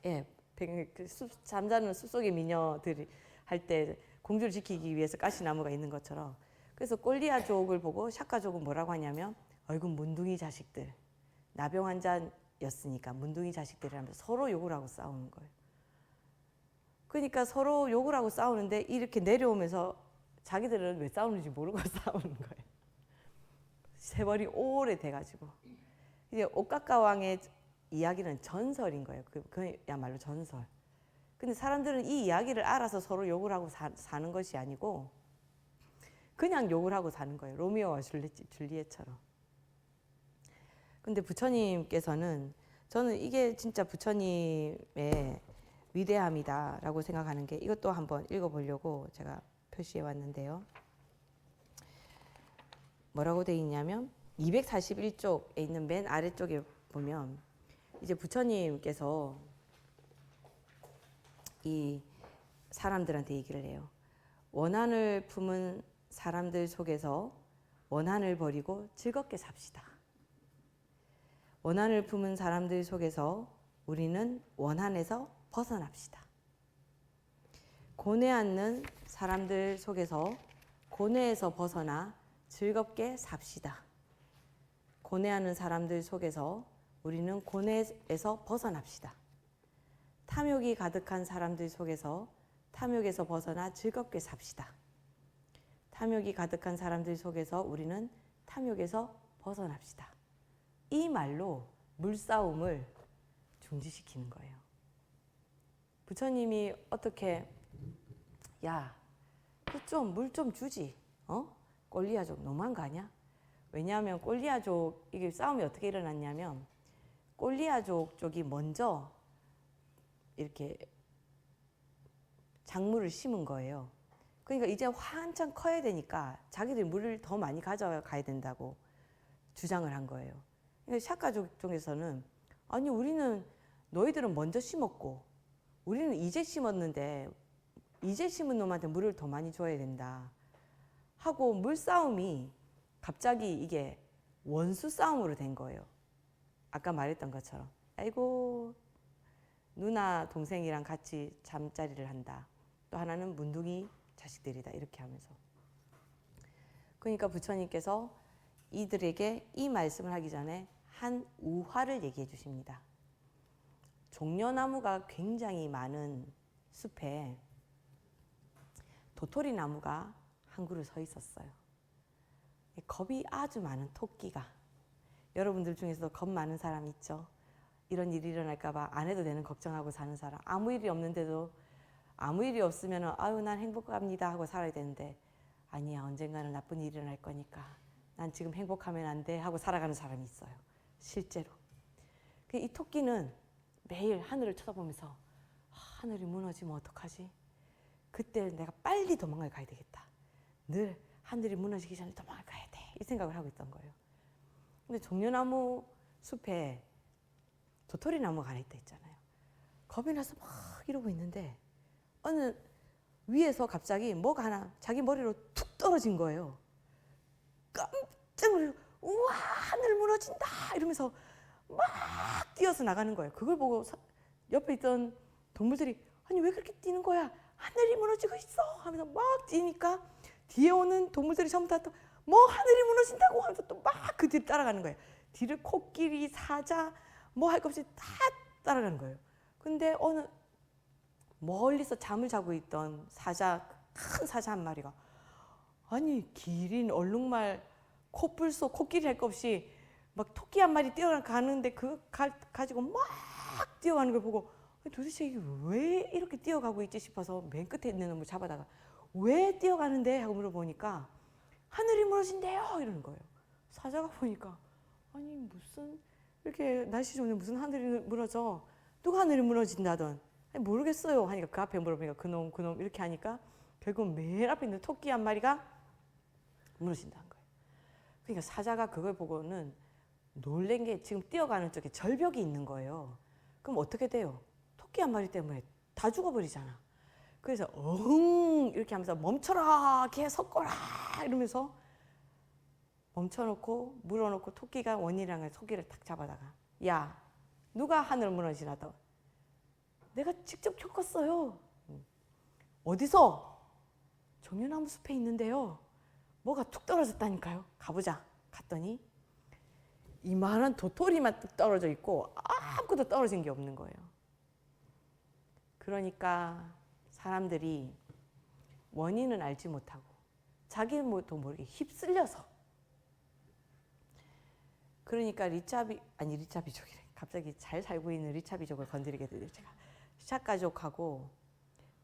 예, 잠자는 숲속의 미녀들이 할 때 공주를 지키기 위해서 가시나무가 있는 것처럼. 그래서 꼴리아족을 보고 샤카족은 뭐라고 하냐면 어이구 문둥이 자식들. 나병 환자였으니까 문둥이 자식들이라면서 서로 욕을 하고 싸우는 거예요. 그러니까 서로 욕을 하고 싸우는데 이렇게 내려오면서 자기들은 왜 싸우는지 모르고 싸우는 거예요. 세월이 오래돼가지고. 이제 오카카 왕의 이야기는 전설인 거예요. 그야말로 전설. 근데 사람들은 이 이야기를 알아서 서로 욕을 하고 사는 것이 아니고 그냥 욕을 하고 사는 거예요. 로미오와 줄리엣처럼. 근데 부처님께서는 저는 이게 진짜 부처님의 위대함이다라고 생각하는 게 이것도 한번 읽어보려고 제가 표시해 왔는데요. 뭐라고 되어 있냐면 241쪽에 있는 맨 아래쪽에 보면 이제 부처님께서 이 사람들한테 얘기를 해요. 원한을 품은 사람들 속에서 원한을 버리고 즐겁게 삽시다. 원한을 품은 사람들 속에서 우리는 원한에서 벗어납시다. 고뇌하는 사람들 속에서 고뇌에서 벗어나 즐겁게 삽시다. 고뇌하는 사람들 속에서 우리는 고뇌에서 벗어납시다. 탐욕이 가득한 사람들 속에서 탐욕에서 벗어나 즐겁게 삽시다. 탐욕이 가득한 사람들 속에서 우리는 탐욕에서 벗어납시다. 이 말로 물싸움을 중지시키는 거예요. 부처님이 어떻게 야, 물 좀 주지. 꼴리아족 너무한 거 아니야? 왜냐하면 꼴리아족 이게 싸움이 어떻게 일어났냐면 꼴리아족 쪽이 먼저 이렇게 작물을 심은 거예요. 그러니까 이제 한참 커야 되니까 자기들이 물을 더 많이 가져가야 된다고 주장을 한 거예요. 그러니까 샤카족 쪽에서는 아니 우리는 너희들은 먼저 심었고 우리는 이제 심었는데 이제 심은 놈한테 물을 더 많이 줘야 된다 하고 물싸움이 갑자기 이게 원수 싸움으로 된 거예요. 아까 말했던 것처럼 아이고 누나 동생이랑 같이 잠자리를 한다. 또 하나는 문둥이 자식들이다. 이렇게 하면서. 그러니까 부처님께서 이들에게 이 말씀을 하기 전에 한 우화를 얘기해 주십니다. 종려나무가 굉장히 많은 숲에 도토리 나무가 한 그루 서 있었어요. 겁이 아주 많은 토끼가. 여러분들 중에서도 겁 많은 사람 있죠? 이런 일이 일어날까 봐 안 해도 되는 걱정하고 사는 사람. 아무 일이 없는데도 아무 일이 없으면 아유 난 행복합니다 하고 살아야 되는데 아니야 언젠가는 나쁜 일이 일어날 거니까 난 지금 행복하면 안 돼 하고 살아가는 사람이 있어요. 실제로. 이 토끼는 매일 하늘을 쳐다보면서 하늘이 무너지면 어떡하지? 그때 내가 빨리 도망을 가야 되겠다. 늘 하늘이 무너지기 전에 도망을 가야 돼. 이 생각을 하고 있던 거예요. 근데 종려나무 숲에 도토리 나무가 하나 있다 했잖아요. 겁이 나서 막 이러고 있는데 어느 위에서 갑자기 뭐가 하나 자기 머리로 툭 떨어진 거예요. 깜짝 놀라서 우와 하늘 무너진다 이러면서 막 뛰어서 나가는 거예요. 그걸 보고 옆에 있던 동물들이 아니 왜 그렇게 뛰는 거야? 하늘이 무너지고 있어 하면서 막 뛰니까 뒤에 오는 동물들이 전부 다 또 뭐 하늘이 무너진다고 하면서 또 막 그 뒤를 따라가는 거예요. 뒤를 코끼리, 사자 뭐 할 것 없이 다 따라가는 거예요. 근데 어느 멀리서 잠을 자고 있던 사자, 큰 사자 한 마리가 아니 기린, 얼룩말, 코뿔소, 코끼리 할 것 없이 막 토끼 한 마리 뛰어가는데 가지고 막 뛰어가는 걸 보고 도대체 이게 왜 이렇게 뛰어가고 있지 싶어서 맨 끝에 있는 놈을 잡아다가 왜 뛰어가는데? 하고 물어보니까 하늘이 무너진대요 이러는 거예요. 사자가 보니까 아니 무슨 이렇게 날씨 좋은데 무슨 하늘이 무너져? 누가 하늘이 무너진다던? 아니, 모르겠어요 하니까 그 앞에 물어보니까 그놈 이렇게 하니까 결국 맨 앞에 있는 토끼 한 마리가 무너진다는 거예요. 그러니까 사자가 그걸 보고는 놀란 게 지금 뛰어가는 쪽에 절벽이 있는 거예요. 그럼 어떻게 돼요? 토끼 한 마리 때문에 다 죽어버리잖아. 그래서 어흥 이렇게 하면서 멈춰라 개 섞어라 이러면서 멈춰놓고 물어놓고 토끼가 원이랑을 토끼를 탁 잡아다가 야 누가 하늘 무너지나도 내가 직접 겪었어요. 어디서? 종려나무 숲에 있는데요. 뭐가 툭 떨어졌다니까요. 가보자. 갔더니 이만한 도토리만 뚝 떨어져 있고 아무것도 떨어진 게 없는 거예요. 그러니까 사람들이 원인은 알지 못하고 자기도 모르게 휩쓸려서 그러니까 리차비족이래. 갑자기 잘 살고 있는 리차비족을 건드리게 되죠. 제가 샤가족하고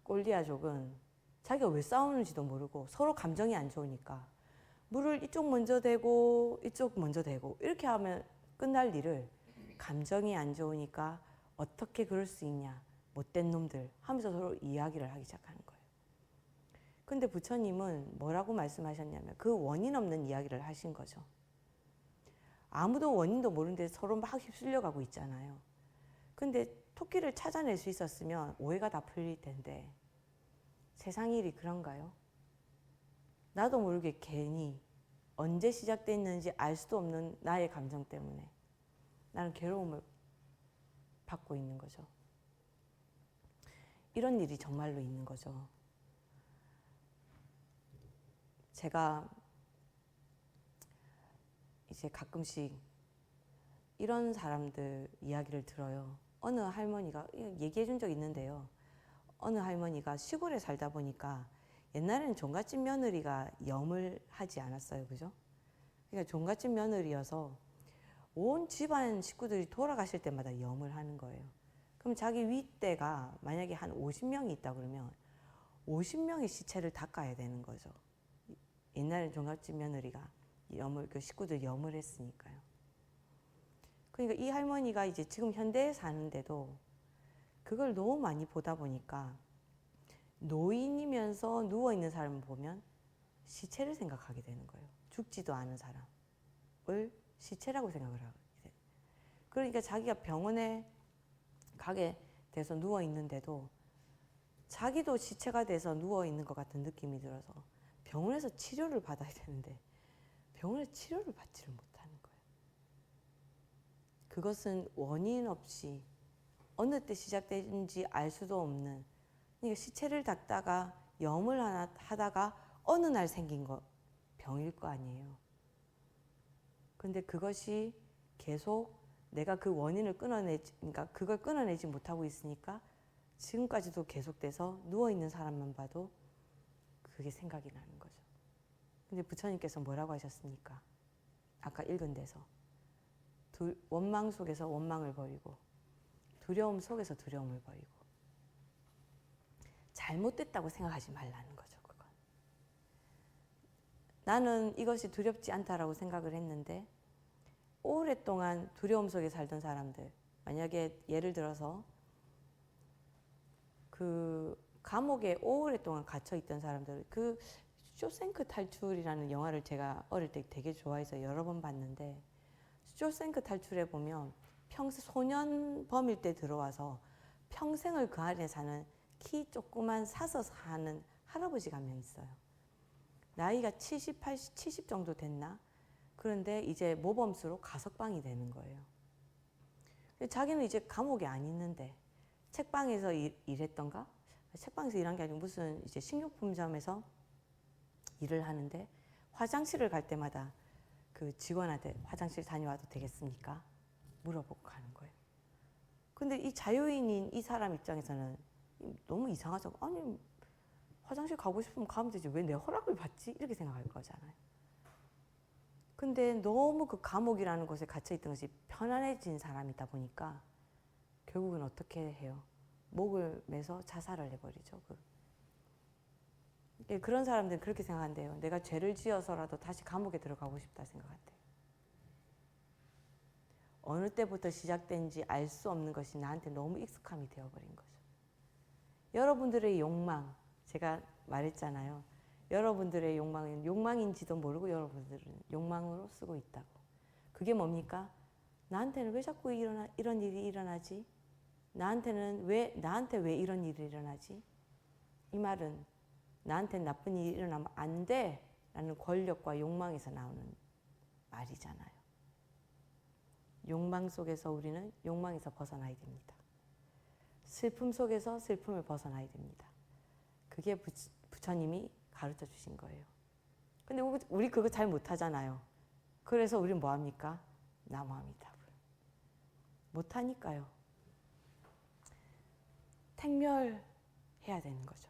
꼴리아족은 자기가 왜 싸우는지도 모르고 서로 감정이 안 좋으니까 물을 이쪽 먼저 대고 이쪽 먼저 대고 이렇게 하면 끝날 일을 감정이 안 좋으니까 어떻게 그럴 수 있냐 못된 놈들 하면서 서로 이야기를 하기 시작하는 거예요. 근데 부처님은 뭐라고 말씀하셨냐면 그 원인 없는 이야기를 하신 거죠. 아무도 원인도 모르는데 서로 막 휩쓸려 가고 있잖아요. 근데 토끼를 찾아낼 수 있었으면 오해가 다 풀릴 텐데 세상 일이 그런가요? 나도 모르게 괜히 언제 시작됐는지 알 수도 없는 나의 감정 때문에 나는 괴로움을 받고 있는 거죠. 이런 일이 정말로 있는 거죠. 제가 이제 가끔씩 이런 사람들 이야기를 들어요. 어느 할머니가 얘기해 준 적 있는데요. 어느 할머니가 시골에 살다 보니까 옛날에는 종갓집 며느리가 염을 하지 않았어요. 그죠? 그러니까 종갓집 며느리여서 온 집안 식구들이 돌아가실 때마다 염을 하는 거예요. 그럼 자기 윗대가 만약에 한 50명이 있다 그러면 50명의 시체를 닦아야 되는 거죠. 옛날에는 종갓집 며느리가 그 식구들 염을 했으니까요. 그러니까 이 할머니가 이제 지금 현대에 사는데도 그걸 너무 많이 보다 보니까 노인이면서 누워있는 사람을 보면 시체를 생각하게 되는 거예요. 죽지도 않은 사람을 시체라고 생각을 하게 돼요. 그러니까 자기가 병원에 가게 돼서 누워있는데도 자기도 시체가 돼서 누워있는 것 같은 느낌이 들어서 병원에서 치료를 받아야 되는데 병원에서 치료를 받지를 못하는 거예요. 그것은 원인 없이 어느 때 시작된지 알 수도 없는 그러니까 시체를 닦다가 염을 하나 하다가 어느 날 생긴 거 병일 거 아니에요. 근데 그것이 계속 내가 그 원인을 그러니까 그걸 끊어내지 못하고 있으니까 지금까지도 계속돼서 누워있는 사람만 봐도 그게 생각이 나는 거죠. 근데 부처님께서 뭐라고 하셨습니까? 아까 읽은 데서 원망 속에서 원망을 버리고 두려움 속에서 두려움을 버리고 잘못됐다고 생각하지 말라는 거죠. 그건. 나는 이것이 두렵지 않다라고 생각을 했는데 오랫동안 두려움 속에 살던 사람들 만약에 예를 들어서 그 감옥에 오랫동안 gat혀 있던 사람들 그 쇼생크 탈출이라는 영화를 제가 어릴 때 되게 좋아해서 여러 번 봤는데 쇼생크 탈출에 보면 소년 범일 때 들어와서 평생을 그 안에 사는 키 조그만 사서 사는 할아버지가 한 명 있어요. 나이가 70, 80, 70 정도 됐나? 그런데 이제 모범수로 가석방이 되는 거예요. 자기는 이제 감옥에 안 있는데 책방에서 일했던가? 책방에서 일한 게 아니고 무슨 이제 식료품점에서 일을 하는데 화장실을 갈 때마다 그 직원한테 화장실 다녀와도 되겠습니까? 물어보고 가는 거예요. 근데 이 자유인인 이 사람 입장에서는 너무 이상하죠. 아니 화장실 가고 싶으면 가면 되지 왜 내 허락을 받지? 이렇게 생각할 거잖아요. 근데 너무 그 감옥이라는 곳에 갇혀있던 것이 편안해진 사람이다 보니까 결국은 어떻게 해요? 목을 매서 자살을 해버리죠. 그런 사람들은 그렇게 생각한대요. 내가 죄를 지어서라도 다시 감옥에 들어가고 싶다 생각한대요. 어느 때부터 시작된지 알 수 없는 것이 나한테 너무 익숙함이 되어버린 거죠. 여러분들의 욕망, 제가 말했잖아요. 여러분들의 욕망은 욕망인지도 모르고 여러분들은 욕망으로 쓰고 있다고. 그게 뭡니까? 나한테는 왜 자꾸 이런 일이 일어나지? 나한테 왜 이런 일이 일어나지? 이 말은 나한테 나쁜 일이 일어나면 안 돼 라는 권력과 욕망에서 나오는 말이잖아요. 욕망 속에서 우리는 욕망에서 벗어나야 됩니다. 슬픔 속에서 슬픔을 벗어나야 됩니다. 그게 부처님이 가르쳐 주신 거예요. 근데 우리 그거 잘 못하잖아요. 그래서 우리는 뭐합니까? 나무아미타불. 못하니까요. 택멸해야 되는 거죠.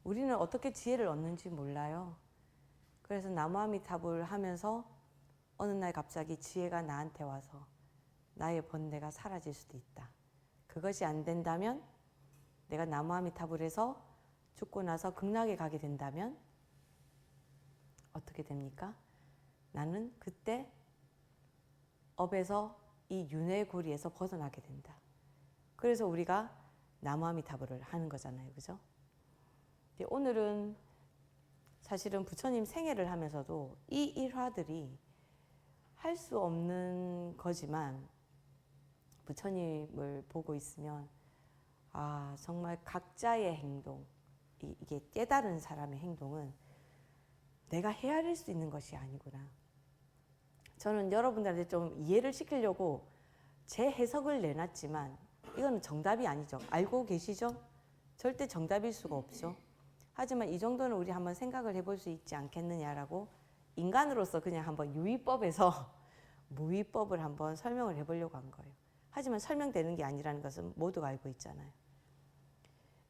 우리는 어떻게 지혜를 얻는지 몰라요. 그래서 나무아미타불 하면서 어느 날 갑자기 지혜가 나한테 와서 나의 번뇌가 사라질 수도 있다. 그것이 안 된다면 내가 나무아미타불에서 죽고 나서 극락에 가게 된다면 어떻게 됩니까? 나는 그때 업에서 이 윤회고리에서 벗어나게 된다. 그래서 우리가 나무아미타불을 하는 거잖아요. 그죠? 오늘은 사실은 부처님 생애를 하면서도 이 일화들이 할 수 없는 거지만 부처님을 보고 있으면 아 정말 각자의 행동, 이게 깨달은 사람의 행동은 내가 헤아릴 수 있는 것이 아니구나. 저는 여러분들한테 좀 이해를 시키려고 제 해석을 내놨지만 이건 정답이 아니죠. 알고 계시죠? 절대 정답일 수가 없죠. 하지만 이 정도는 우리 한번 생각을 해볼 수 있지 않겠느냐라고 인간으로서 그냥 한번 유의법에서 무의법을 한번 설명을 해보려고 한 거예요. 하지만 설명되는 게 아니라는 것은 모두가 알고 있잖아요.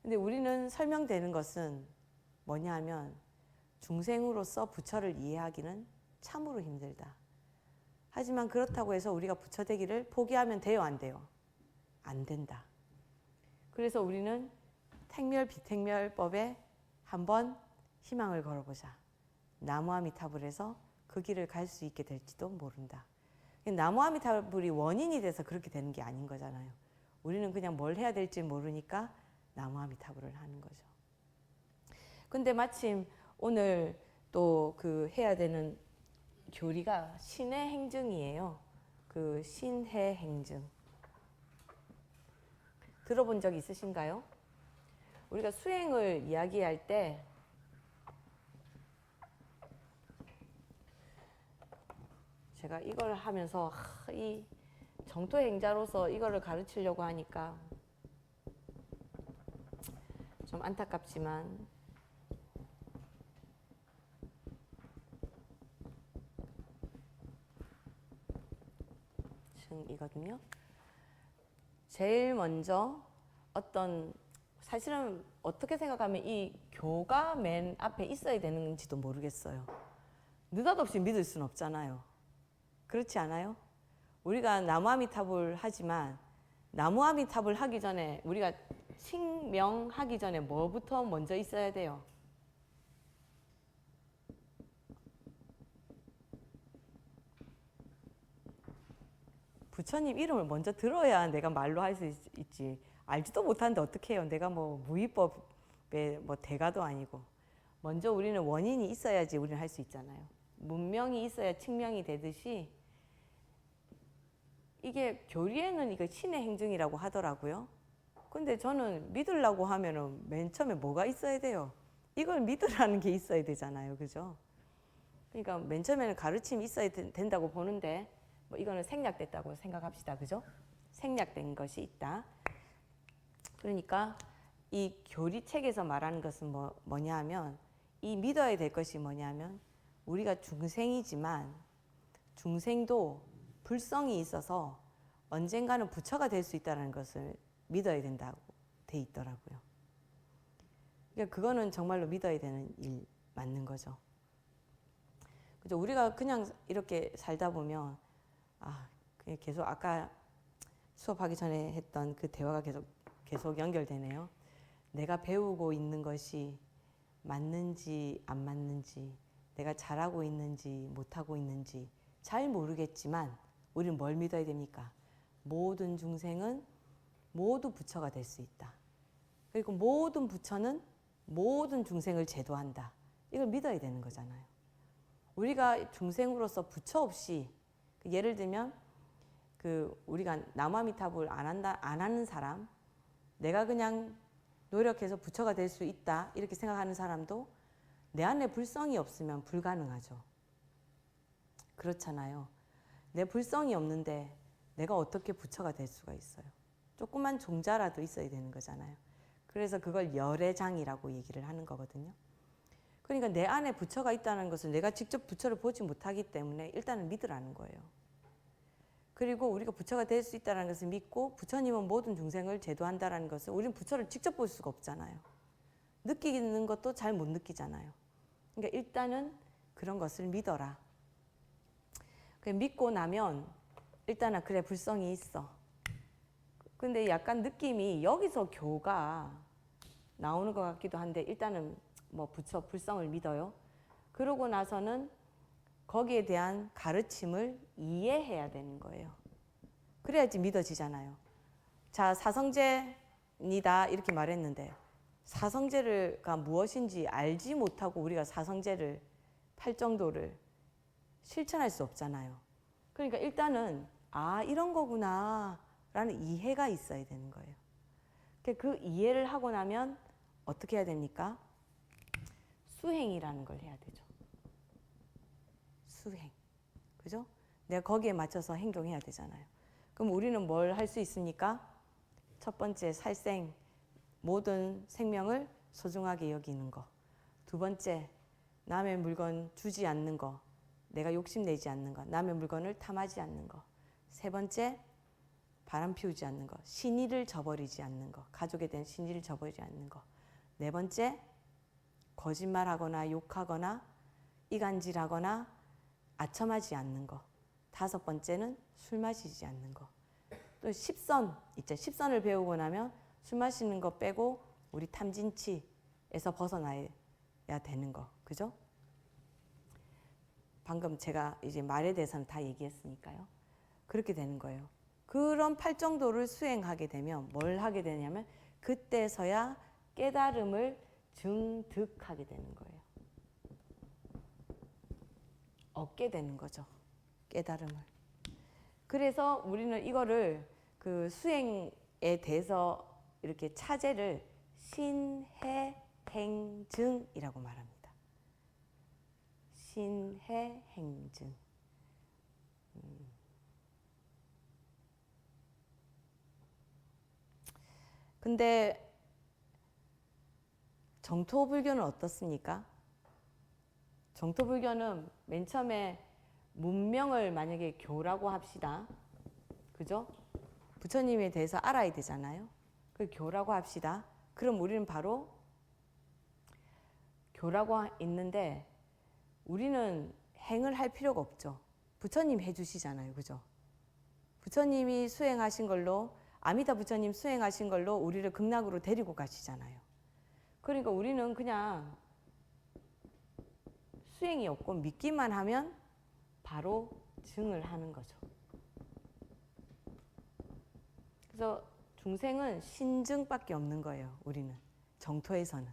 근데 우리는 설명되는 것은 뭐냐 하면 중생으로서 부처를 이해하기는 참으로 힘들다. 하지만 그렇다고 해서 우리가 부처 되기를 포기하면 돼요, 안 돼요? 안 된다. 그래서 우리는 택멸 비택멸법에 한번 희망을 걸어보자. 나무아미타불에서 그 길을 갈 수 있게 될지도 모른다. 나무아미타불이 원인이 돼서 그렇게 되는 게 아닌 거잖아요. 우리는 그냥 뭘 해야 될지 모르니까 나무아미타불을 하는 거죠. 근데 마침 오늘 또 그 해야 되는 교리가 신의 행증이에요. 그 신해 행증. 들어본 적 있으신가요? 우리가 수행을 이야기할 때 제가 이걸 하면서 이 정토행자로서 이거를 가르치려고 하니까 좀 안타깝지만 이거든요. 제일 먼저 사실은 어떻게 생각하면 이 교가 맨 앞에 있어야 되는지도 모르겠어요. 느닷없이 믿을 수는 없잖아요. 그렇지 않아요? 우리가 나무아미타불 하지만 나무아미타불 하기 전에 우리가 칭명하기 전에 뭐부터 먼저 있어야 돼요? 부처님 이름을 먼저 들어야 내가 말로 할 수 있지. 알지도 못하는데 어떻게 해요? 내가 뭐 무위법의 뭐 대가도 아니고. 먼저 우리는 원인이 있어야지 우리는 할 수 있잖아요. 문명이 있어야 칭명이 되듯이 이게 교리에는 이거 신의 행증이라고 하더라고요. 근데 저는 믿으려고 하면은 맨 처음에 뭐가 있어야 돼요? 이걸 믿으라는 게 있어야 되잖아요. 그죠? 그러니까 맨 처음에는 가르침이 있어야 된다고 보는데 뭐 이거는 생략됐다고 생각합시다. 그죠? 생략된 것이 있다. 그러니까 이 교리책에서 말하는 것은 뭐냐 하면 이 믿어야 될 것이 뭐냐 하면 우리가 중생이지만 중생도 불성이 있어서 언젠가는 부처가 될 수 있다는 것을 믿어야 된다고 돼 있더라고요. 그러니까 그거는 정말로 믿어야 되는 일 맞는 거죠. 그죠? 우리가 그냥 이렇게 살다 보면 그냥 계속 아까 수업하기 전에 했던 그 대화가 계속 연결되네요. 내가 배우고 있는 것이 맞는지 안 맞는지, 내가 잘하고 있는지 못하고 있는지 잘 모르겠지만 우리는 뭘 믿어야 됩니까? 모든 중생은 모두 부처가 될 수 있다. 그리고 모든 부처는 모든 중생을 제도한다. 이걸 믿어야 되는 거잖아요. 우리가 중생으로서 부처 없이, 예를 들면 우리가 나무아미타불 안 하는 사람, 내가 그냥 노력해서 부처가 될 수 있다 이렇게 생각하는 사람도 내 안에 불성이 없으면 불가능하죠. 그렇잖아요. 내 불성이 없는데 내가 어떻게 부처가 될 수가 있어요. 조그만 종자라도 있어야 되는 거잖아요. 그래서 그걸 열애장이라고 얘기를 하는 거거든요. 그러니까 내 안에 부처가 있다는 것을 내가 직접 부처를 보지 못하기 때문에 일단은 믿으라는 거예요. 그리고 우리가 부처가 될 수 있다는 것을 믿고 부처님은 모든 중생을 제도한다는 것을 우리는 부처를 직접 볼 수가 없잖아요. 느끼는 것도 잘 못 느끼잖아요. 그러니까 일단은 그런 것을 믿어라. 믿고 나면 일단은 그래 불성이 있어. 근데 약간 느낌이 여기서 교가 나오는 것 같기도 한데 일단은 뭐 부처 불성을 믿어요. 그러고 나서는 거기에 대한 가르침을 이해해야 되는 거예요. 그래야지 믿어지잖아요. 자, 사성제니다 이렇게 말했는데 사성제가 무엇인지 알지 못하고 우리가 사성제를 팔정도를 실천할 수 없잖아요. 그러니까 일단은 이런 거구나 라는 이해가 있어야 되는 거예요. 그 이해를 하고 나면 어떻게 해야 됩니까? 수행이라는 걸 해야 되죠. 수행. 그죠? 내가 거기에 맞춰서 행동해야 되잖아요. 그럼 우리는 뭘 할 수 있습니까? 첫 번째, 살생, 모든 생명을 소중하게 여기는 거. 두 번째, 남의 물건 주지 않는 거. 내가 욕심내지 않는 거. 남의 물건을 탐하지 않는 거. 세 번째, 바람 피우지 않는 거. 신의를 저버리지 않는 거. 가족에 대한 신의를 저버리지 않는 거. 네 번째, 거짓말하거나 욕하거나 이간질하거나 아첨하지 않는 거. 다섯 번째는 술 마시지 않는 거. 또 10선 있죠. 10선을 배우고 나면 술 마시는 거 빼고 우리 탐진치에서 벗어나야 되는 거. 그죠? 방금 제가 이제 말에 대해서는 다 얘기했으니까요. 그렇게 되는 거예요. 그런 팔정도를 수행하게 되면 뭘 하게 되냐면 그때서야 깨달음을 증득하게 되는 거예요. 얻게 되는 거죠. 깨달음을. 그래서 우리는 이거를 그 수행에 대해서 이렇게 차제를 신해행증이라고 말합니다. 신해행증. 근데 정토불교는 어떻습니까? 정토불교는 맨 처음에 문명을 만약에 교라고 합시다. 그죠? 부처님에 대해서 알아야 되잖아요. 그 교라고 합시다. 그럼 우리는 바로 교라고 있는데 우리는 행을 할 필요가 없죠. 부처님 해주시잖아요. 그죠? 부처님이 수행하신 걸로 아미타 부처님 수행하신 걸로 우리를 극락으로 데리고 가시잖아요. 그러니까 우리는 그냥 수행이 없고 믿기만 하면 바로 증을 하는 거죠. 그래서 중생은 신증밖에 없는 거예요. 우리는 정토에서는.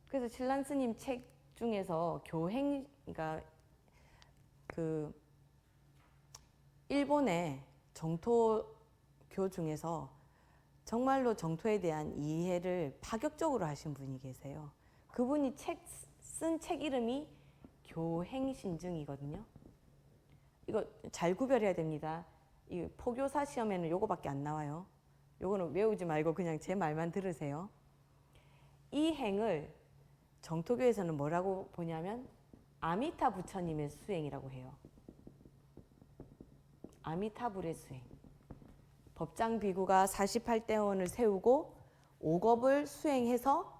그래서 신란 스님 책 중에서 교행, 그러니까 그 일본의 정토교 중에서 정말로 정토에 대한 이해를 파격적으로 하신 분이 계세요. 그분이 쓴 책 이름이 교행신증이거든요. 이거 잘 구별해야 됩니다. 이 포교사 시험에는 요거밖에 안 나와요. 요거는 외우지 말고 그냥 제 말만 들으세요. 이 행을 정토교에서는 뭐라고 보냐면 아미타 부처님의 수행이라고 해요. 아미타불의 수행. 법장 비구가 48대원을 세우고 5겁을 수행해서